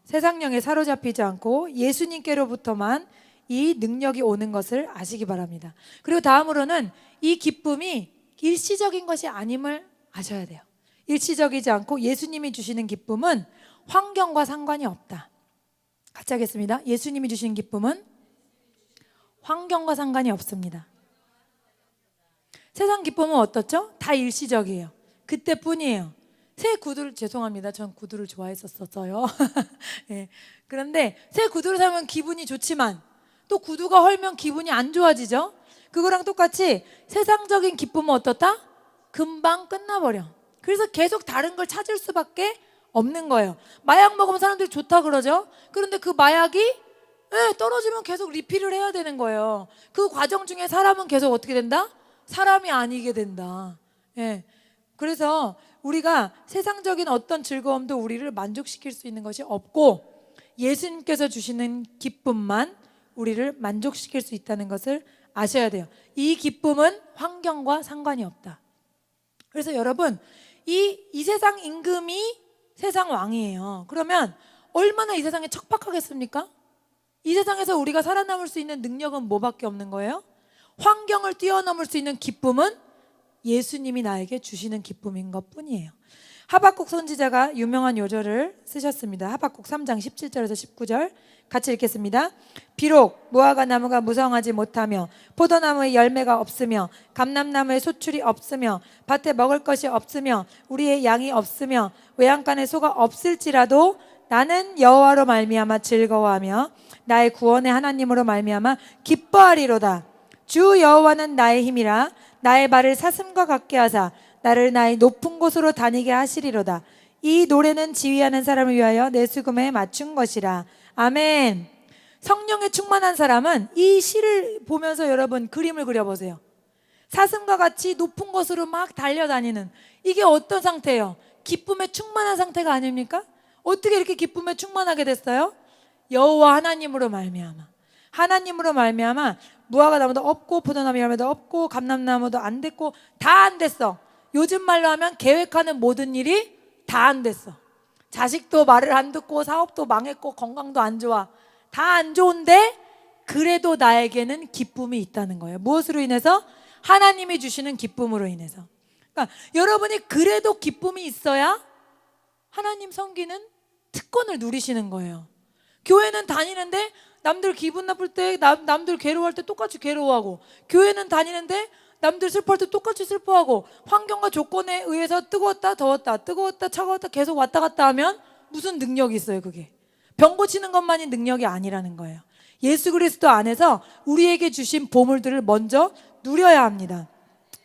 세상 영에 사로잡히지 않고 예수님께로부터만 이 능력이 오는 것을 아시기 바랍니다. 그리고 다음으로는 이 기쁨이 일시적인 것이 아님을 아셔야 돼요. 일시적이지 않고 예수님이 주시는 기쁨은 환경과 상관이 없다. 같이 하겠습니다. 예수님이 주시는 기쁨은 환경과 상관이 없습니다. 세상 기쁨은 어떻죠? 다 일시적이에요. 그때뿐이에요. 새 구두를, 죄송합니다. 전 구두를 좋아했었어요. 네. 그런데 새 구두를 사면 기분이 좋지만 또 구두가 헐면 기분이 안 좋아지죠. 그거랑 똑같이 세상적인 기쁨은 어떻다? 금방 끝나버려. 그래서 계속 다른 걸 찾을 수밖에 없는 거예요. 마약 먹으면 사람들이 좋다 그러죠. 그런데 그 마약이 떨어지면 계속 리필을 해야 되는 거예요. 그 과정 중에 사람은 계속 어떻게 된다? 사람이 아니게 된다. 예. 그래서 우리가 세상적인 어떤 즐거움도 우리를 만족시킬 수 있는 것이 없고 예수님께서 주시는 기쁨만 우리를 만족시킬 수 있다는 것을 아셔야 돼요. 이 기쁨은 환경과 상관이 없다. 그래서 여러분, 이 세상 임금이 세상 왕이에요. 그러면 얼마나 이 세상에 척박하겠습니까? 이 세상에서 우리가 살아남을 수 있는 능력은 뭐밖에 없는 거예요? 환경을 뛰어넘을 수 있는 기쁨은 예수님이 나에게 주시는 기쁨인 것 뿐이에요. 하박국 선지자가 유명한 요절을 쓰셨습니다. 하박국 3장 17절에서 19절 같이 읽겠습니다. 비록 무화과 나무가 무성하지 못하며 포도나무에 열매가 없으며 감람나무에 소출이 없으며 밭에 먹을 것이 없으며 우리의 양이 없으며 외양간에 소가 없을지라도 나는 여호와로 말미암아 즐거워하며 나의 구원의 하나님으로 말미암아 기뻐하리로다. 주 여호와는 나의 힘이라 나의 발을 사슴과 같게 하사 나를 나의 높은 곳으로 다니게 하시리로다. 이 노래는 지휘하는 사람을 위하여 내 수금에 맞춘 것이라. 아멘. 성령에 충만한 사람은 이 시를 보면서 여러분 그림을 그려보세요. 사슴과 같이 높은 곳으로 막 달려다니는, 이게 어떤 상태예요? 기쁨에 충만한 상태가 아닙니까? 어떻게 이렇게 기쁨에 충만하게 됐어요? 여호와 하나님으로 말미암아. 하나님으로 말미암아 무화과 나무도 없고 포도나무 열매도 없고 감람나무도 안 됐고 다 안 됐어. 요즘 말로 하면 계획하는 모든 일이 다 안 됐어. 자식도 말을 안 듣고 사업도 망했고 건강도 안 좋아. 다 안 좋은데 그래도 나에게는 기쁨이 있다는 거예요. 무엇으로 인해서? 하나님이 주시는 기쁨으로 인해서. 그러니까 여러분이 그래도 기쁨이 있어야 하나님 섬기는 특권을 누리시는 거예요. 교회는 다니는데 남들 기분 나쁠 때, 남들 괴로워할 때 똑같이 괴로워하고, 교회는 다니는데 남들 슬퍼할 때 똑같이 슬퍼하고, 환경과 조건에 의해서 뜨거웠다 더웠다 뜨거웠다 차가웠다 계속 왔다 갔다 하면 무슨 능력이 있어요? 그게 병 고치는 것만이 능력이 아니라는 거예요. 예수 그리스도 안에서 우리에게 주신 보물들을 먼저 누려야 합니다.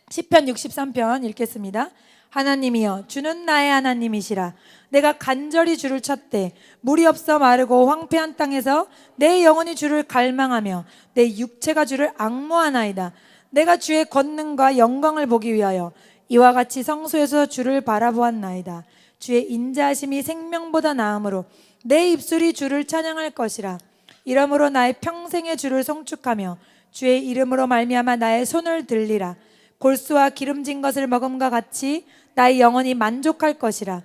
시편 63편 읽겠습니다. 하나님이여 주는 나의 하나님이시라. 내가 간절히 주를 찾되 물이 없어 마르고 황폐한 땅에서 내 영혼이 주를 갈망하며 내 육체가 주를 앙모하나이다. 내가 주의 권능과 영광을 보기 위하여 이와 같이 성소에서 주를 바라보았나이다. 주의 인자하심이 생명보다 나음으로 내 입술이 주를 찬양할 것이라. 이러므로 나의 평생에 주를 송축하며 주의 이름으로 말미암아 나의 손을 들리라. 골수와 기름진 것을 먹음과 같이 나의 영혼이 만족할 것이라.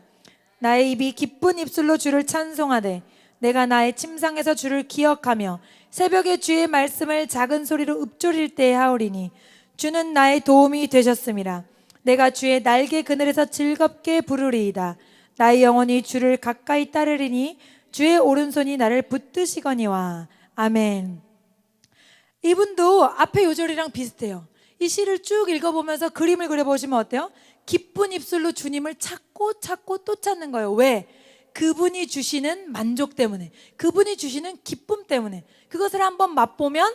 나의 입이 기쁜 입술로 주를 찬송하되 내가 나의 침상에서 주를 기억하며 새벽에 주의 말씀을 작은 소리로 읊조릴 때에 하오리니 주는 나의 도움이 되셨음이라. 내가 주의 날개 그늘에서 즐겁게 부르리이다. 나의 영혼이 주를 가까이 따르리니 주의 오른손이 나를 붙드시거니와. 아멘. 이분도 앞에 요절이랑 비슷해요. 이 시를 쭉 읽어보면서 그림을 그려보시면 어때요? 기쁜 입술로 주님을 찾고 찾고 또 찾는 거예요. 왜? 그분이 주시는 만족 때문에, 그분이 주시는 기쁨 때문에 그것을 한번 맛보면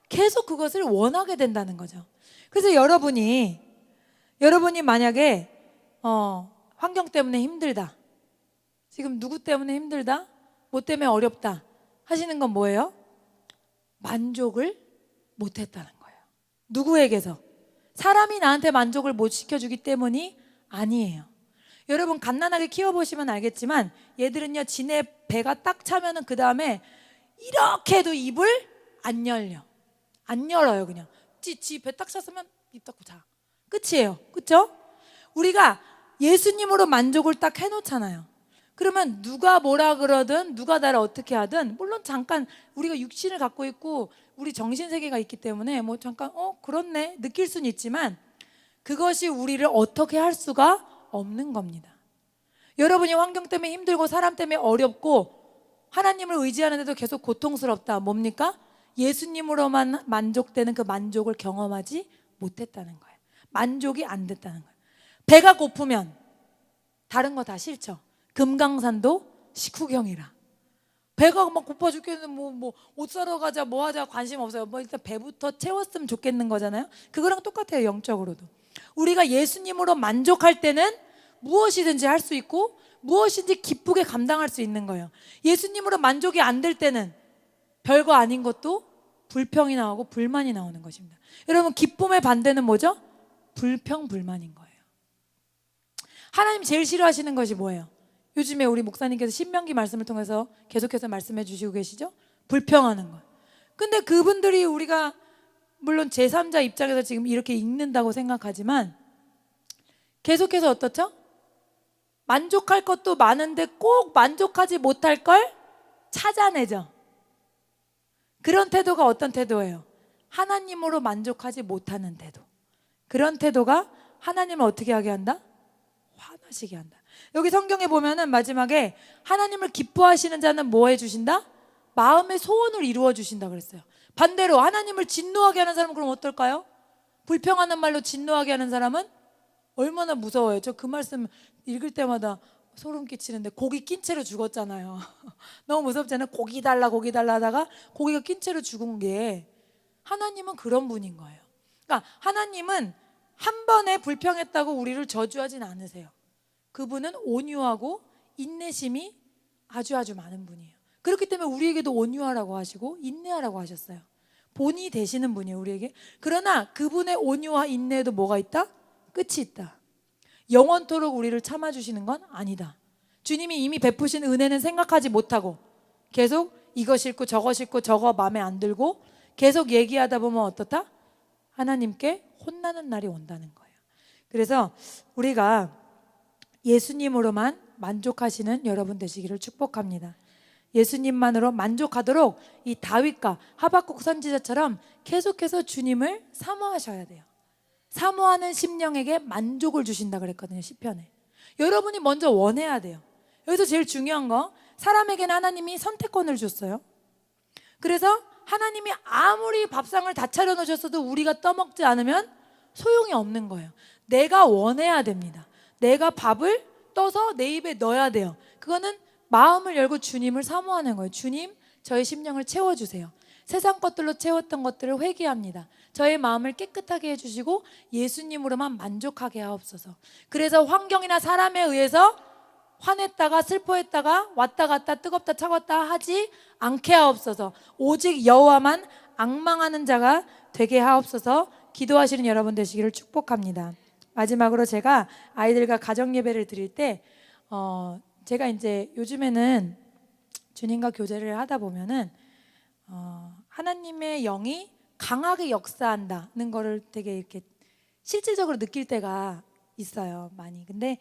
계속 그것을 원하게 된다는 거죠. 그래서 여러분이 만약에 환경 때문에 힘들다, 지금 누구 때문에 힘들다, 뭐 때문에 어렵다 하시는 건 뭐예요? 만족을 못했다는 거예요. 누구에게서? 사람이 나한테 만족을 못 시켜주기 때문이 아니에요. 여러분 갓난아기 키워보시면 알겠지만 얘들은요, 지네 배가 딱 차면은 그 다음에 이렇게 해도 입을 안 열어요. 그냥 지 배 딱 찼으면 입 닫고 자. 끝이에요. 그렇죠? 우리가 예수님으로 만족을 딱 해놓잖아요. 그러면 누가 뭐라 그러든 누가 나를 어떻게 하든, 물론 잠깐 우리가 육신을 갖고 있고 우리 정신세계가 있기 때문에 뭐 잠깐 그렇네 느낄 수는 있지만 그것이 우리를 어떻게 할 수가 없는 겁니다. 여러분이 환경 때문에 힘들고 사람 때문에 어렵고 하나님을 의지하는데도 계속 고통스럽다. 뭡니까? 예수님으로만 만족되는 그 만족을 경험하지 못했다는 거예요. 만족이 안 됐다는 거예요. 배가 고프면 다른 거 다 싫죠. 금강산도 식후경이라. 배가 막 고파 죽겠는데 뭐 옷 사러 가자 뭐 하자 관심 없어요. 뭐 일단 배부터 채웠으면 좋겠는 거잖아요. 그거랑 똑같아요. 영적으로도 우리가 예수님으로 만족할 때는 무엇이든지 할 수 있고 무엇인지 기쁘게 감당할 수 있는 거예요. 예수님으로 만족이 안 될 때는 별거 아닌 것도 불평이 나오고 불만이 나오는 것입니다. 여러분 기쁨의 반대는 뭐죠? 불평 불만인 거예요. 하나님 제일 싫어하시는 것이 뭐예요? 요즘에 우리 목사님께서 신명기 말씀을 통해서 계속해서 말씀해 주시고 계시죠? 불평하는 것. 근데 그분들이 우리가 물론 제3자 입장에서 지금 이렇게 읽는다고 생각하지만 계속해서 어떻죠? 만족할 것도 많은데 꼭 만족하지 못할 걸 찾아내죠. 그런 태도가 어떤 태도예요? 하나님으로 만족하지 못하는 태도. 그런 태도가 하나님을 어떻게 하게 한다? 화나시게 한다. 여기 성경에 보면은 마지막에 하나님을 기뻐하시는 자는 뭐 해주신다? 마음의 소원을 이루어 주신다 그랬어요. 반대로 하나님을 진노하게 하는 사람은 그럼 어떨까요? 불평하는 말로 진노하게 하는 사람은 얼마나 무서워요. 저 그 말씀 읽을 때마다 소름 끼치는데 고기 낀 채로 죽었잖아요. 너무 무섭잖아요. 고기 달라 하다가 고기가 낀 채로 죽은 게, 하나님은 그런 분인 거예요. 그러니까 하나님은 한 번에 불평했다고 우리를 저주하진 않으세요. 그분은 온유하고 인내심이 아주 많은 분이에요. 그렇기 때문에 우리에게도 온유하라고 하시고 인내하라고 하셨어요. 본이 되시는 분이에요, 우리에게. 그러나 그분의 온유와 인내에도 뭐가 있다? 끝이 있다. 영원토록 우리를 참아주시는 건 아니다. 주님이 이미 베푸신 은혜는 생각하지 못하고 계속 이거 싫고 저거 싫고 저거 마음에 안 들고 계속 얘기하다 보면 어떻다? 하나님께 혼나는 날이 온다는 거예요. 그래서 우리가 예수님으로만 만족하시는 여러분 되시기를 축복합니다. 예수님만으로 만족하도록 이 다윗과 하박국 선지자처럼 계속해서 주님을 사모하셔야 돼요. 사모하는 심령에게 만족을 주신다 그랬거든요, 시편에. 여러분이 먼저 원해야 돼요. 여기서 제일 중요한 거, 사람에게는 하나님이 선택권을 줬어요. 그래서 하나님이 아무리 밥상을 다 차려놓으셨어도 우리가 떠먹지 않으면 소용이 없는 거예요. 내가 원해야 됩니다. 내가 밥을 떠서 내 입에 넣어야 돼요. 그거는 마음을 열고 주님을 사모하는 거예요. 주님, 저의 심령을 채워주세요. 세상 것들로 채웠던 것들을 회개합니다. 저의 마음을 깨끗하게 해주시고 예수님으로만 만족하게 하옵소서. 그래서 환경이나 사람에 의해서 화냈다가 슬퍼했다가 왔다 갔다 뜨겁다 차갑다 하지 않게 하옵소서. 오직 여호와만 앙망하는 자가 되게 하옵소서. 기도하시는 여러분 되시기를 축복합니다. 마지막으로 제가 아이들과 가정 예배를 드릴 때 제가 이제 요즘에는 주님과 교제를 하다 보면은 하나님의 영이 강하게 역사한다는 거를 되게 이렇게 실질적으로 느낄 때가 있어요, 많이. 근데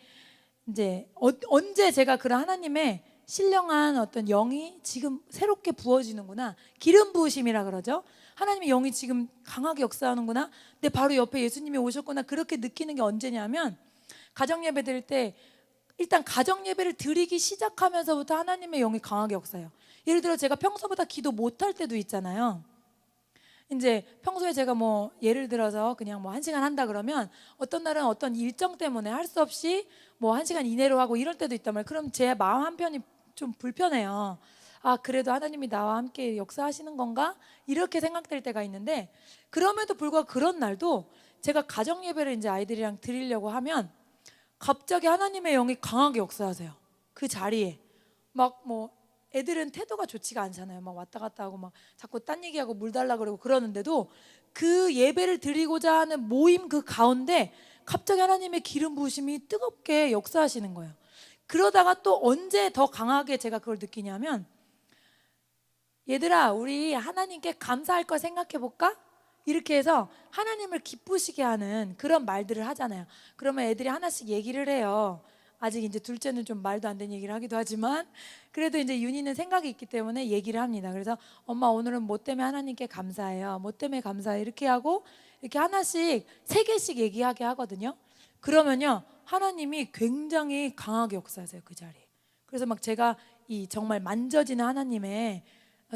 이제 언제 제가 그런 하나님의 신령한 어떤 영이 지금 새롭게 부어지는구나, 기름 부으심이라 그러죠. 하나님의 영이 지금 강하게 역사하는구나, 내 바로 옆에 예수님이 오셨구나, 그렇게 느끼는 게 언제냐면, 가정 예배 드릴 때 일단 가정 예배를 드리기 시작하면서부터 하나님의 영이 강하게 역사해요. 예를 들어 제가 평소보다 기도 못할 때도 있잖아요. 이제 평소에 제가 뭐 예를 들어서 그냥 뭐 1시간 한다 그러면 어떤 날은 어떤 일정 때문에 할 수 없이 뭐 1시간 이내로 하고 이럴 때도 있단 말이에요. 그럼 제 마음 한편이 좀 불편해요. 아, 그래도 하나님이 나와 함께 역사하시는 건가? 이렇게 생각될 때가 있는데, 그럼에도 불구하고 그런 날도 제가 가정 예배를 이제 아이들이랑 드리려고 하면 갑자기 하나님의 영이 강하게 역사하세요. 그 자리에 막 뭐 애들은 태도가 좋지가 않잖아요. 막 왔다 갔다 하고 막 자꾸 딴 얘기하고 물 달라 그러고 그러는데도 그 예배를 드리고자 하는 모임 그 가운데 갑자기 하나님의 기름 부으심이 뜨겁게 역사하시는 거예요. 그러다가 또 언제 더 강하게 제가 그걸 느끼냐면, 얘들아 우리 하나님께 감사할 걸 생각해 볼까? 이렇게 해서 하나님을 기쁘시게 하는 그런 말들을 하잖아요. 그러면 애들이 하나씩 얘기를 해요. 아직 이제 둘째는 좀 말도 안 되는 얘기를 하기도 하지만, 그래도 이제 윤희는 생각이 있기 때문에 얘기를 합니다. 그래서 엄마 오늘은 뭐 때문에 하나님께 감사해요, 뭐 때문에 감사해요, 이렇게 하고 이렇게 하나씩 3개씩 얘기하게 하거든요. 그러면요 하나님이 굉장히 강하게 역사하세요, 그 자리에. 그래서 막 제가 이 정말 만져지는 하나님의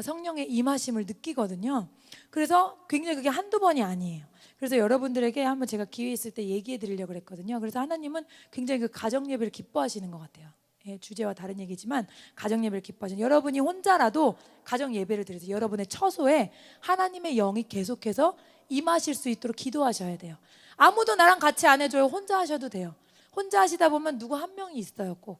성령의 임하심을 느끼거든요. 그래서 굉장히 그게 한두 번이 아니에요. 그래서 여러분들에게 한번 제가 기회 있을 때 얘기해 드리려고 그랬거든요. 그래서 하나님은 굉장히 그 가정 예배를 기뻐하시는 것 같아요. 예, 주제와 다른 얘기지만 가정 예배를 기뻐하시는, 여러분이 혼자라도 가정 예배를 드려서 여러분의 처소에 하나님의 영이 계속해서 임하실 수 있도록 기도하셔야 돼요. 아무도 나랑 같이 안 해줘요. 혼자 하셔도 돼요. 혼자 하시다 보면 누구 한 명이 있어요. 꼭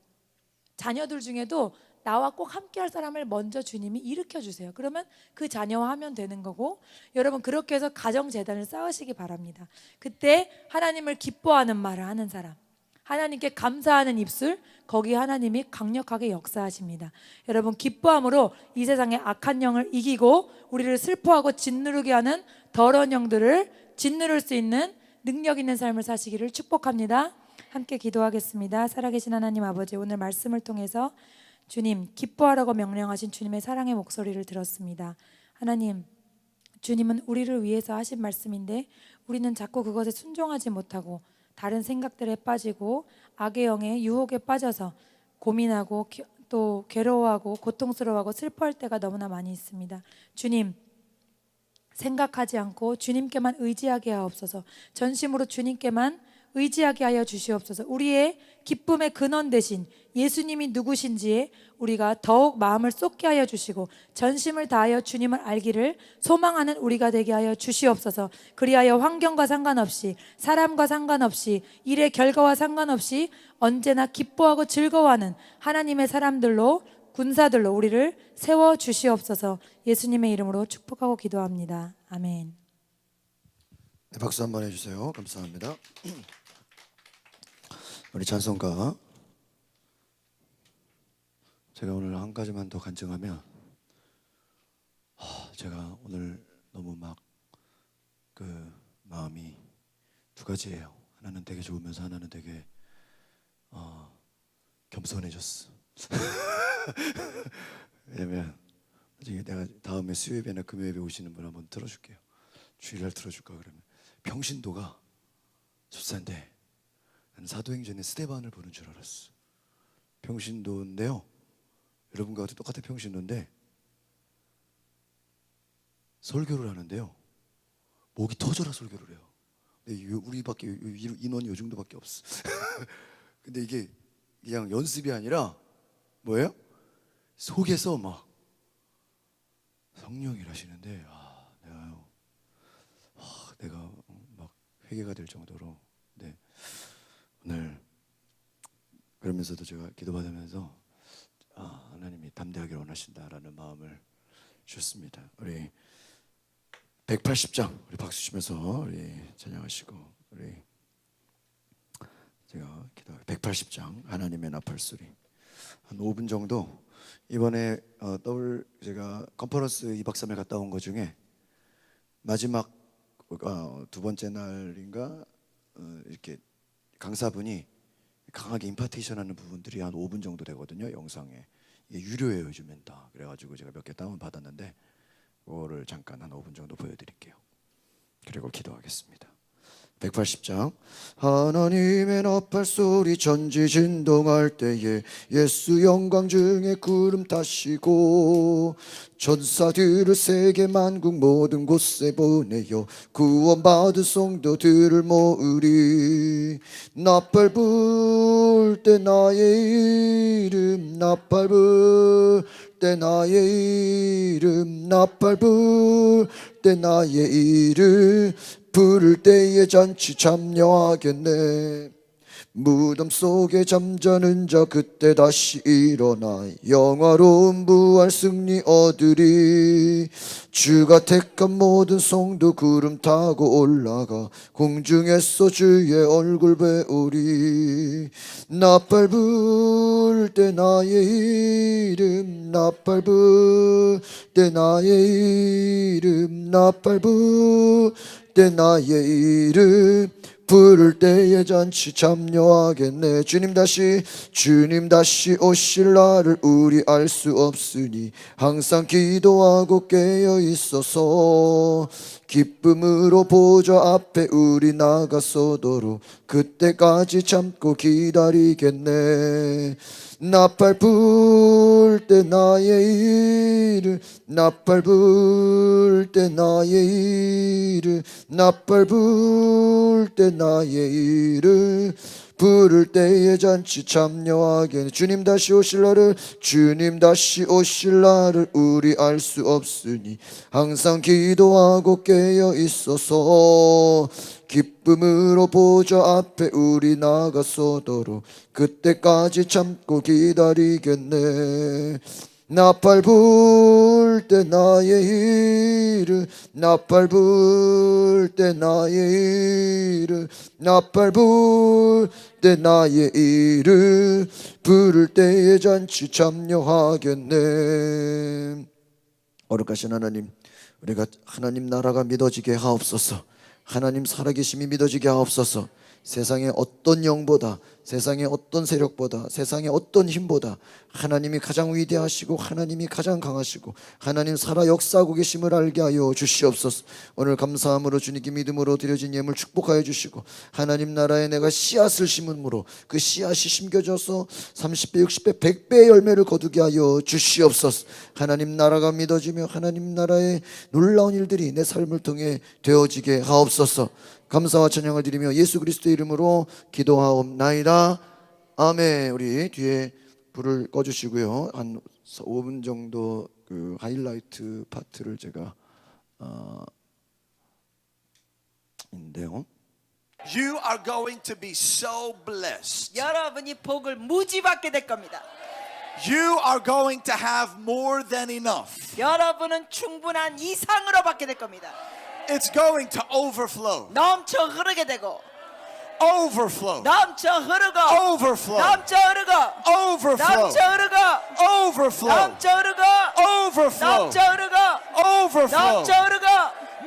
자녀들 중에도 나와 꼭 함께 할 사람을 먼저 주님이 일으켜 주세요. 그러면 그 자녀와 하면 되는 거고, 여러분 그렇게 해서 가정 재단을 쌓으시기 바랍니다. 그때 하나님을 기뻐하는 말을 하는 사람, 하나님께 감사하는 입술, 거기 하나님이 강력하게 역사하십니다. 여러분 기뻐함으로 이 세상의 악한 영을 이기고 우리를 슬퍼하고 짓누르게 하는 더러운 영들을 짓누를 수 있는 능력 있는 삶을 사시기를 축복합니다. 함께 기도하겠습니다. 살아계신 하나님 아버지, 오늘 말씀을 통해서 주님 기뻐하라고 명령하신 주님의 사랑의 목소리를 들었습니다. 하나님, 주님은 우리를 위해서 하신 말씀인데 우리는 자꾸 그것에 순종하지 못하고 다른 생각들에 빠지고 악의 영의 유혹에 빠져서 고민하고 또 괴로워하고 고통스러워하고 슬퍼할 때가 너무나 많이 있습니다. 주님, 생각하지 않고 주님께만 의지하게 하옵소서. 전심으로 주님께만 의지하게 하여 주시옵소서. 우리의 기쁨의 근원 되신 예수님이 누구신지에 우리가 더욱 마음을 쏟게 하여 주시고 전심을 다하여 주님을 알기를 소망하는 우리가 되게 하여 주시옵소서. 그리하여 환경과 상관없이, 사람과 상관없이, 일의 결과와 상관없이 언제나 기뻐하고 즐거워하는 하나님의 사람들로, 군사들로 우리를 세워 주시옵소서. 예수님의 이름으로 축복하고 기도합니다. 아멘. 네, 박수 한번 해주세요. 감사합니다. 우리 찬송가, 제가 오늘 한 가지만 더 간증하면, 제가 오늘 너무 막 그 마음이 두 가지예요. 하나는 되게 좋으면서 하나는 되게 겸손해졌어. 왜냐면 나중에 내가 다음에 수요예배나 금요예배 오시는 분 한번 들어줄게요. 주일날 들어줄까 그러면 평신도가 집사인데 나는 사도행전에 스데반을 보는 줄 알았어. 평신도인데요, 여러분과 똑같은 평신도인데 설교를 하는데요, 목이 터져라 설교를 해요. 근데 우리밖에 인원이 요 정도밖에 없어. 근데 이게 그냥 연습이 아니라 뭐예요? 속에서 막 성령이 하시는데 내가 막 회개가 될 정도로. 네, 오늘 그러면서도 제가 기도받으면서 하나님이 담대하게 원하신다라는 마음을 주셨습니다. 우리 180장 우리 박수 치면서 우리 찬양하시고, 우리 제가 기도 180장 하나님의 나팔소리 한 5분 정도. 이번에 제가 컨퍼런스 2박 3일 갔다 온 거 중에 마지막 두 번째 날인가 이렇게 강사분이 강하게 임파테이션하는 부분들이 한 5분 정도 되거든요. 영상에 이게 유료예요 요즘엔 다. 그래가지고 제가 몇 개 다운 받았는데 그거를 잠깐 한 5분 정도 보여드릴게요. 그리고 기도하겠습니다. 180장. 하나님의 나팔 소리 전지진동할 때에 예수 영광 중에 구름 타시고 전사들을 세계 만국 모든 곳에 보내어 구원받은 성도들을 모으리. 나팔 불 때 나의 이름 나팔 불 때 나의 이름 나팔 불 때 나의 이름 부를 때에 잔치 참여하겠네. 무덤 속에 잠자는 자 그때 다시 일어나 영화로운 부활 승리 얻으리. 주가 택한 모든 성도 구름 타고 올라가 공중에서 주의 얼굴 배우리. 나팔 불 때 나의 이름 나팔 불 때 나의 이름 나팔 불 때 나의 이름 부를 때에 잔치 참여하겠네. 주님 다시 오실 날을 우리 알 수 없으니 항상 기도하고 깨어 있어서 기쁨으로 보좌 앞에 우리 나가서도록 그때까지 참고 기다리겠네. 나팔 불 때 나의 이름 나팔 불 때 나의 이름 나팔 불 때 나의 이름 부를 때에 잔치 참여하겠네. 주님 다시 오실 날을 우리 알 수 없으니 항상 기도하고 깨어 있어서 기쁨으로 보좌 앞에 우리 나가서도록 그때까지 참고 기다리겠네. 나팔 불 때 나의 이름 나팔 불 때 나의 이름 나팔 불 때 나의 이름 부를 때에 잔치 참여하겠네. 거룩하신 하나님, 우리가 하나님 나라가 믿어지게 하옵소서. 하나님 살아계심이 믿어지게 하옵소서. 세상의 어떤 영보다 세상의 어떤 세력보다 세상의 어떤 힘보다 하나님이 가장 위대하시고 하나님이 가장 강하시고 하나님 살아 역사하고 계심을 알게 하여 주시옵소서. 오늘 감사함으로 주님께 믿음으로 드려진 예물 축복하여 주시고 하나님 나라에 내가 씨앗을 심음으로 그 씨앗이 심겨져서 30배 60배 100배의 열매를 거두게 하여 주시옵소서. 하나님 나라가 믿어지며 하나님 나라의 놀라운 일들이 내 삶을 통해 되어지게 하옵소서. 감사와 찬양을 드리며 예수 그리스도의 이름으로 기도하옵나이다. 아멘. 우리 뒤에 불을 꺼주시고요. 한 5분 정도 그 하이라이트 파트를 제가 인데요. You are going to be so blessed. 여러분이 복을 무지 받게 될 겁니다. You are going to have more than enough. 여러분은 충분한 이상으로 받게 될 겁니다. It's going to overflow. 넘쳐 흐르게 되고 Overflow. 넘쳐 흐르고 Overflow. 넘쳐 흐르고 Overflow. 넘쳐 흐르고 Overflow. 넘쳐 흐르고 Overflow. 넘쳐 흐르고 Overflow. 넘쳐 흐르고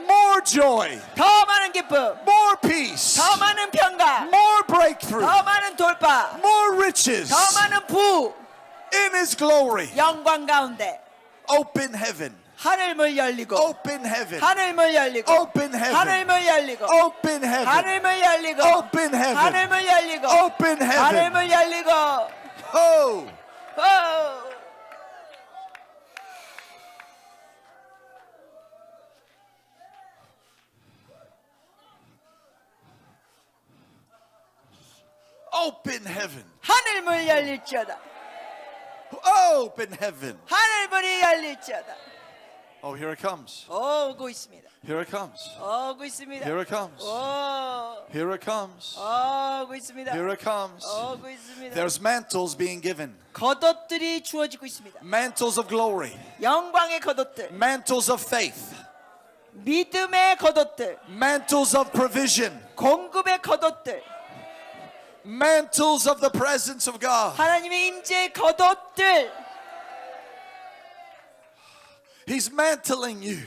More joy. 더 많은 기쁨, More peace. 더 많은 평강, More breakthrough. 더 많은 돌파, More riches. 더 많은 부, In His glory. 영광 가운데 Open heaven. 하늘문 열리고 Open heaven. 하늘문 열리고 Open heaven. 하늘문 열리고 Open heaven. 하늘문 열리고 Open heaven. 하늘문 열리고 Open heaven. 하늘문 열리고 Oh. 오! Open heaven. 하늘문 열릴지어다. Open heaven. 하늘문이 열릴지어다. Oh, here it comes. 오고 있습니다. Here it comes. 오고 있습니다. Here it comes. 오, Here it comes. 오고 있습니다. Here it comes. 오고 있습니다. There's mantles being given. 겉옷들이 주어지고 있습니다. Mantles of glory. 영광의 겉옷들, Mantles of faith. 믿음의 겉옷들, Mantles of provision. 공급의 겉옷들, Mantles of the presence of God. 하나님의 임재의 겉옷들 He's mantling you.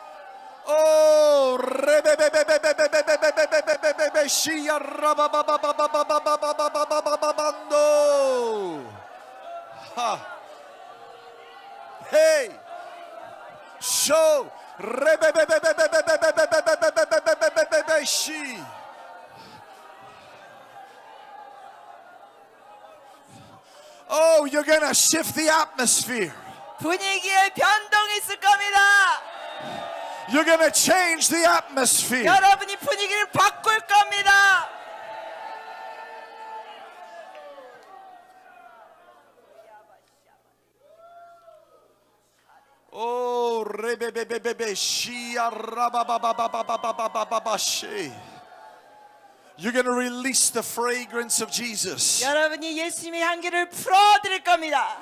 Oh, rebebebebebebebebebebebebebebebe, shia rababababababababababababando. Ha. Hey, show, rebebebebebebebebebebebebebebebebe, she. Oh, you're gonna shift the atmosphere. 분위기에 변동이 있을 겁니다. You're gonna change the atmosphere. 여러분이 분위기를 바꿀 겁니다. Oh, rebebebebebe, shia rababababababababababa, she. You're gonna release the fragrance of Jesus. 여러분이 예수님의 향기를 풀어드릴 겁니다.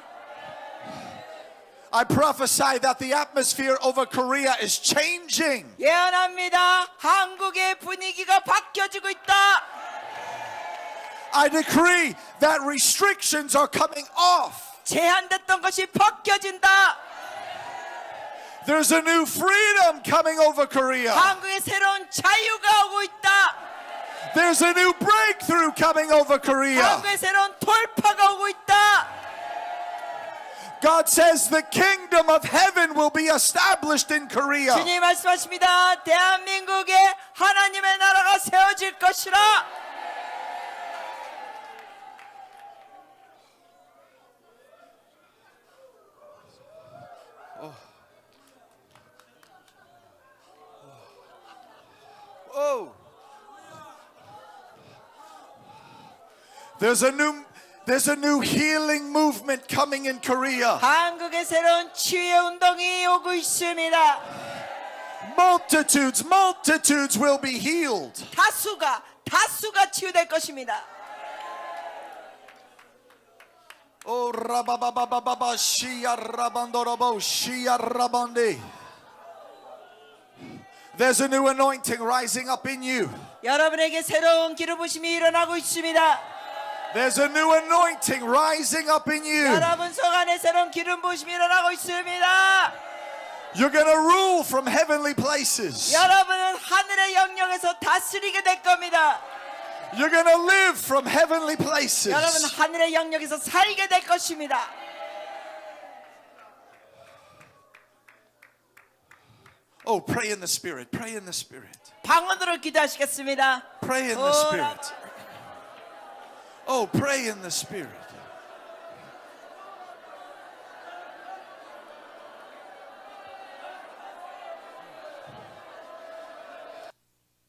I prophesy that the atmosphere over Korea is changing. 예언합니다. 한국의 분위기가 바뀌어지고 있다. I decree that restrictions are coming off. 제한됐던 것이 벗겨진다. There's a new freedom coming over Korea. 한국에 새로운 자유가 오고 있다. There's a new breakthrough coming over Korea. 한국에 새로운 돌파가 오고 있다. God says the kingdom of heaven will be established in Korea. 주님 말씀하십니다. 대한민국에 하나님의 나라가 세워질 것이라. Oh. There's a new healing movement coming in Korea. 한국에 새로운 치유의 운동이 오고 있습니다. Multitudes will be healed. 다수가 치유될 것입니다. Oh, rabababababa, shia rabandorobo, shia rabande. There's a new anointing rising up in you. 여러분에게 새로운 기름 부심이 일어나고 있습니다. There's a new anointing rising up in you. 여러분 속 안에 새로운 기름 부심이 일어나고 있습니다. You're going to rule from heavenly places. 여러분은 하늘의 영역에서 다스리게 될 겁니다. You're going to live from heavenly places. 여러분 하늘의 영역에서 살게 될 것입니다. Oh, pray in the Spirit. Pray in the Spirit. 방언으로 기도하시겠습니다. Pray in the Spirit. Oh, pray in the Spirit.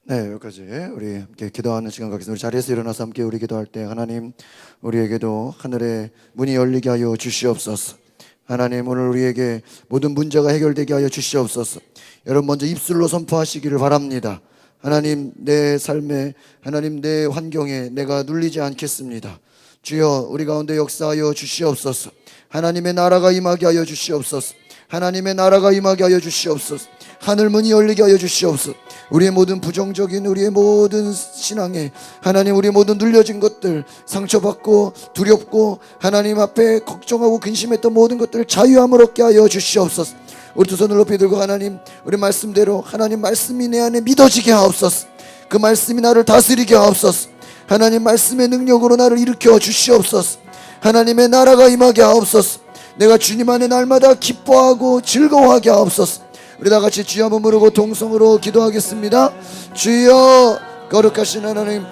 네, 여기까지 우리 함께 기도하는 시간 갖겠습니다. 우리 자리에서 일어나서 함께 우리 기도할 때 하나님 우리에게도 하늘의 문이 열리게 하여 주시옵소서. 하나님 오늘 우리에게 모든 문제가 해결되게 하여 주시옵소서. 여러분 먼저 입술로 선포하시기를 바랍니다. 하나님 내 삶에 하나님 내 환경에 내가 눌리지 않겠습니다. 주여 우리 가운데 역사하여 주시옵소서. 하나님의 나라가 임하게 하여 주시옵소서. 하나님의 나라가 임하게 하여 주시옵소서. 하늘문이 열리게 하여 주시옵소서. 우리의 모든 부정적인 우리의 모든 신앙에 하나님 우리의 모든 눌려진 것들 상처받고 두렵고 하나님 앞에 걱정하고 근심했던 모든 것들을 자유함을 얻게 하여 주시옵소서. 우리 두 손을 높이 들고 하나님 우리 말씀대로 하나님 말씀이 내 안에 믿어지게 하옵소서. 그 말씀이 나를 다스리게 하옵소서. 하나님 말씀의 능력으로 나를 일으켜 주시옵소서. 하나님의 나라가 임하게 하옵소서. 내가 주님 안에 날마다 기뻐하고 즐거워하게 하옵소서. 우리 다 같이 주여 한번 부르고 동성으로 기도하겠습니다. 주여, 거룩하신 하나님,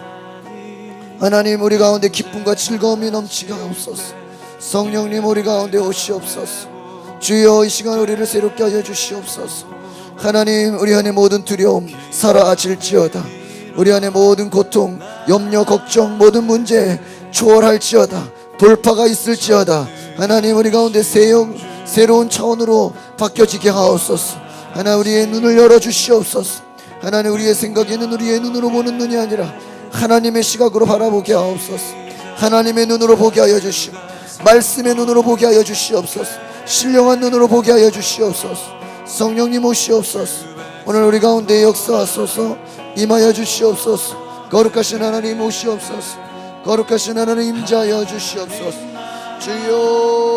하나님 우리 가운데 기쁨과 즐거움이 넘치게 하옵소서. 성령님 우리 가운데 오시옵소서. 주여, 이 시간 우리를 새롭게 하여 주시옵소서. 하나님, 우리 안에 모든 두려움 사라질지어다. 우리 안에 모든 고통, 염려, 걱정, 모든 문제 초월할지어다. 돌파가 있을지어다. 하나님, 우리 가운데 새로운 차원으로 바뀌어지게 하옵소서. 하나님, 우리의 눈을 열어주시옵소서. 하나님, 우리의 생각에는 우리의 눈으로 보는 눈이 아니라 하나님의 시각으로 바라보게 하옵소서. 하나님의 눈으로 보게 하여 주시오. 말씀의 눈으로 보게 하여 주시옵소서. 신령한 눈으로 보게 하여 주시옵소서. 성령님 오시옵소서. 오늘 우리 가운데 역사하소서. 임하여 주시옵소서. 거룩하신 하나님 오시옵소서. 거룩하신 하나님 임자하여 주시옵소서. 주여,